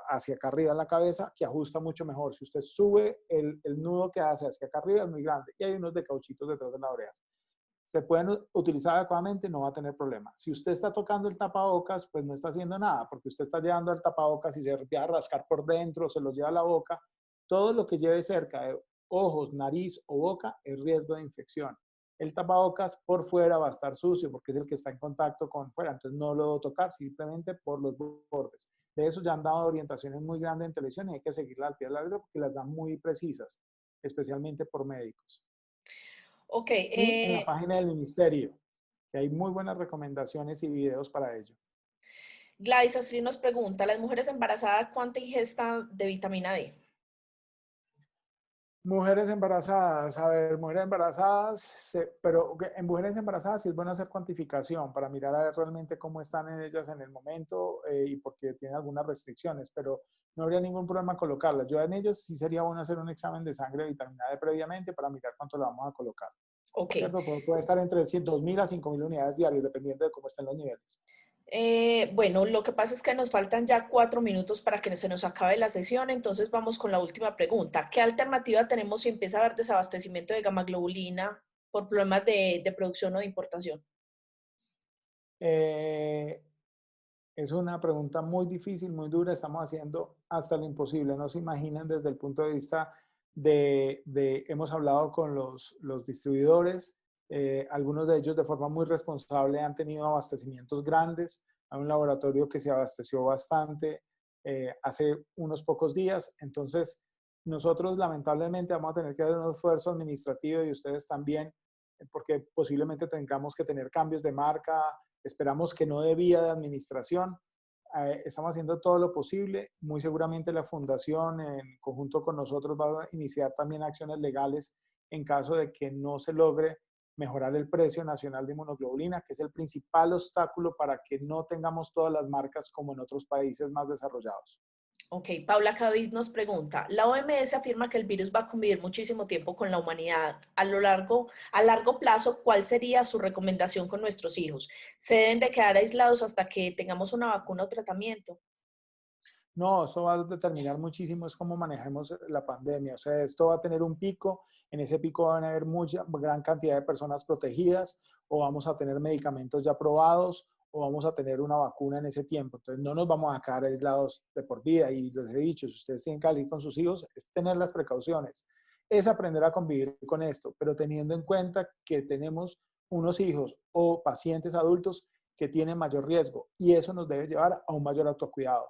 hacia acá arriba en la cabeza, que ajusta mucho mejor. Si usted sube el nudo que hace hacia acá arriba es muy grande y hay unos de cauchitos detrás de la oreja. Se pueden utilizar adecuadamente, no va a tener problema. Si usted está tocando el tapabocas, pues no está haciendo nada, porque usted está llevando el tapabocas y se va a rascar por dentro, se lo lleva a la boca. Todo lo que lleve cerca de ojos, nariz o boca es riesgo de infección. El tapabocas por fuera va a estar sucio porque es el que está en contacto con fuera, entonces no lo debo tocar simplemente por los bordes. De eso ya han dado orientaciones muy grandes en televisión y hay que seguirlas al pie de la letra porque las dan muy precisas, especialmente por médicos. Ok. Y en la página del ministerio, que hay muy buenas recomendaciones y videos para ello. Gladys Astrid nos pregunta, ¿las mujeres embarazadas cuánta ingesta de vitamina D? Mujeres embarazadas, a ver, mujeres embarazadas, pero en mujeres embarazadas sí es bueno hacer cuantificación para mirar a ver realmente cómo están en ellas en el momento y porque tienen algunas restricciones, pero no habría ningún problema colocarlas. Yo en ellas sí sería bueno hacer un examen de sangre de vitamina D previamente para mirar cuánto le vamos a colocar. Ok. ¿Cierto? Puede estar entre 2.000 a 5.000 unidades diarias, dependiendo de cómo estén los niveles. Bueno, lo que pasa es que nos faltan ya 4 minutos para que se nos acabe la sesión, entonces vamos con la última pregunta. ¿Qué alternativa tenemos si empieza a haber desabastecimiento de gamma-globulina por problemas de producción o de importación? Es una pregunta muy difícil, muy dura. Estamos haciendo hasta lo imposible. No se imaginan desde el punto de vista hemos hablado con los distribuidores. Algunos de ellos de forma muy responsable han tenido abastecimientos grandes. Hay un laboratorio que se abasteció bastante hace unos pocos días. Entonces, nosotros lamentablemente vamos a tener que dar un esfuerzo administrativo y ustedes también, porque posiblemente tengamos que tener cambios de marca. Esperamos que no dé vía de administración. Estamos haciendo todo lo posible. Muy seguramente la fundación, en conjunto con nosotros, va a iniciar también acciones legales en caso de que no se logre mejorar el precio nacional de inmunoglobulina, que es el principal obstáculo para que no tengamos todas las marcas como en otros países más desarrollados. Ok, Paula Cadiz nos pregunta, la OMS afirma que el virus va a convivir muchísimo tiempo con la humanidad. A largo plazo, ¿cuál sería su recomendación con nuestros hijos? ¿Se deben de quedar aislados hasta que tengamos una vacuna o tratamiento? No, eso va a determinar muchísimo es cómo manejemos la pandemia. O sea, esto va a tener un pico, en ese pico van a haber gran cantidad de personas protegidas o vamos a tener medicamentos ya probados o vamos a tener una vacuna en ese tiempo. Entonces no nos vamos a quedar aislados de por vida y les he dicho, si ustedes tienen que salir con sus hijos, es tener las precauciones, es aprender a convivir con esto, pero teniendo en cuenta que tenemos unos hijos o pacientes adultos que tienen mayor riesgo y eso nos debe llevar a un mayor autocuidado.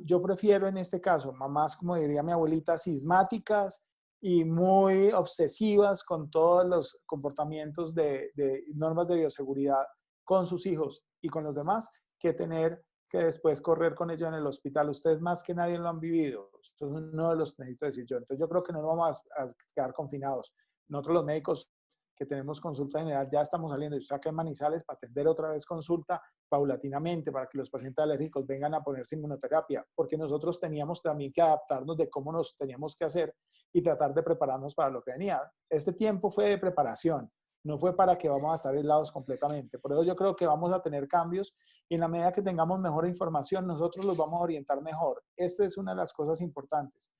Yo prefiero en este caso mamás, como diría mi abuelita, cismáticas y muy obsesivas con todos los comportamientos de normas de bioseguridad con sus hijos y con los demás, que tener que después correr con ellos en el hospital. Ustedes más que nadie lo han vivido. Esto es uno de los necesito decir yo. Entonces yo creo que no nos vamos a quedar confinados. Nosotros los médicos que tenemos consulta general ya estamos saliendo. Yo estoy acá en Manizales para atender otra vez consulta paulatinamente para que los pacientes alérgicos vengan a ponerse inmunoterapia, porque nosotros teníamos también que adaptarnos de cómo nos teníamos que hacer y tratar de prepararnos para lo que venía. Este tiempo fue de preparación, no fue para que vamos a estar aislados completamente. Por eso yo creo que vamos a tener cambios y en la medida que tengamos mejor información, nosotros los vamos a orientar mejor. Esta es una de las cosas importantes.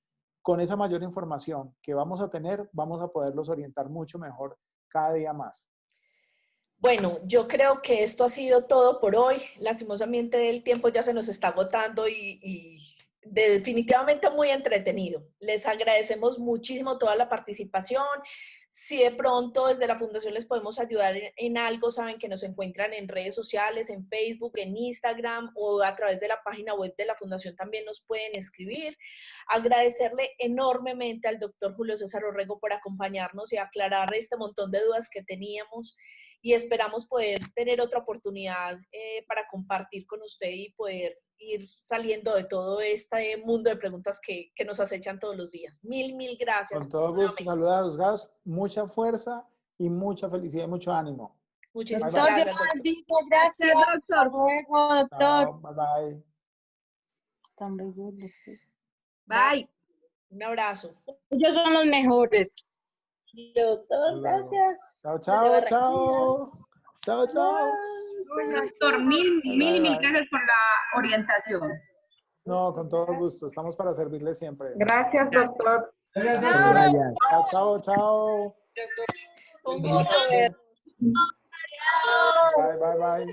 Con esa mayor información que vamos a tener, vamos a poderlos orientar mucho mejor cada día más. Bueno, yo creo que esto ha sido todo por hoy. Lastimosamente el tiempo ya se nos está agotando y definitivamente muy entretenido. Les agradecemos muchísimo toda la participación. Si de pronto desde la Fundación les podemos ayudar en algo, saben que nos encuentran en redes sociales, en Facebook, en Instagram o a través de la página web de la Fundación también nos pueden escribir. Agradecerle enormemente al doctor Julio César Orrego por acompañarnos y aclarar este montón de dudas que teníamos. Y esperamos poder tener otra oportunidad para compartir con usted y poder ir saliendo de todo este mundo de preguntas que nos acechan todos los días. Mil gracias. Con todo gusto, saludos a los gatos, mucha fuerza y mucha felicidad y mucho ánimo. Muchísimas gracias. Doctor, gracias, doctor. Luego, doctor. Chao, bye bye. Bye. Un abrazo. Ellos son los mejores. Doctor, gracias. Chao, chao, chao. Chao, chao. Doctor, mil gracias por la orientación. No, con todo gusto. Estamos para servirle siempre. Gracias, doctor. Chao, chao, chao. Un gusto. Bye, bye, bye.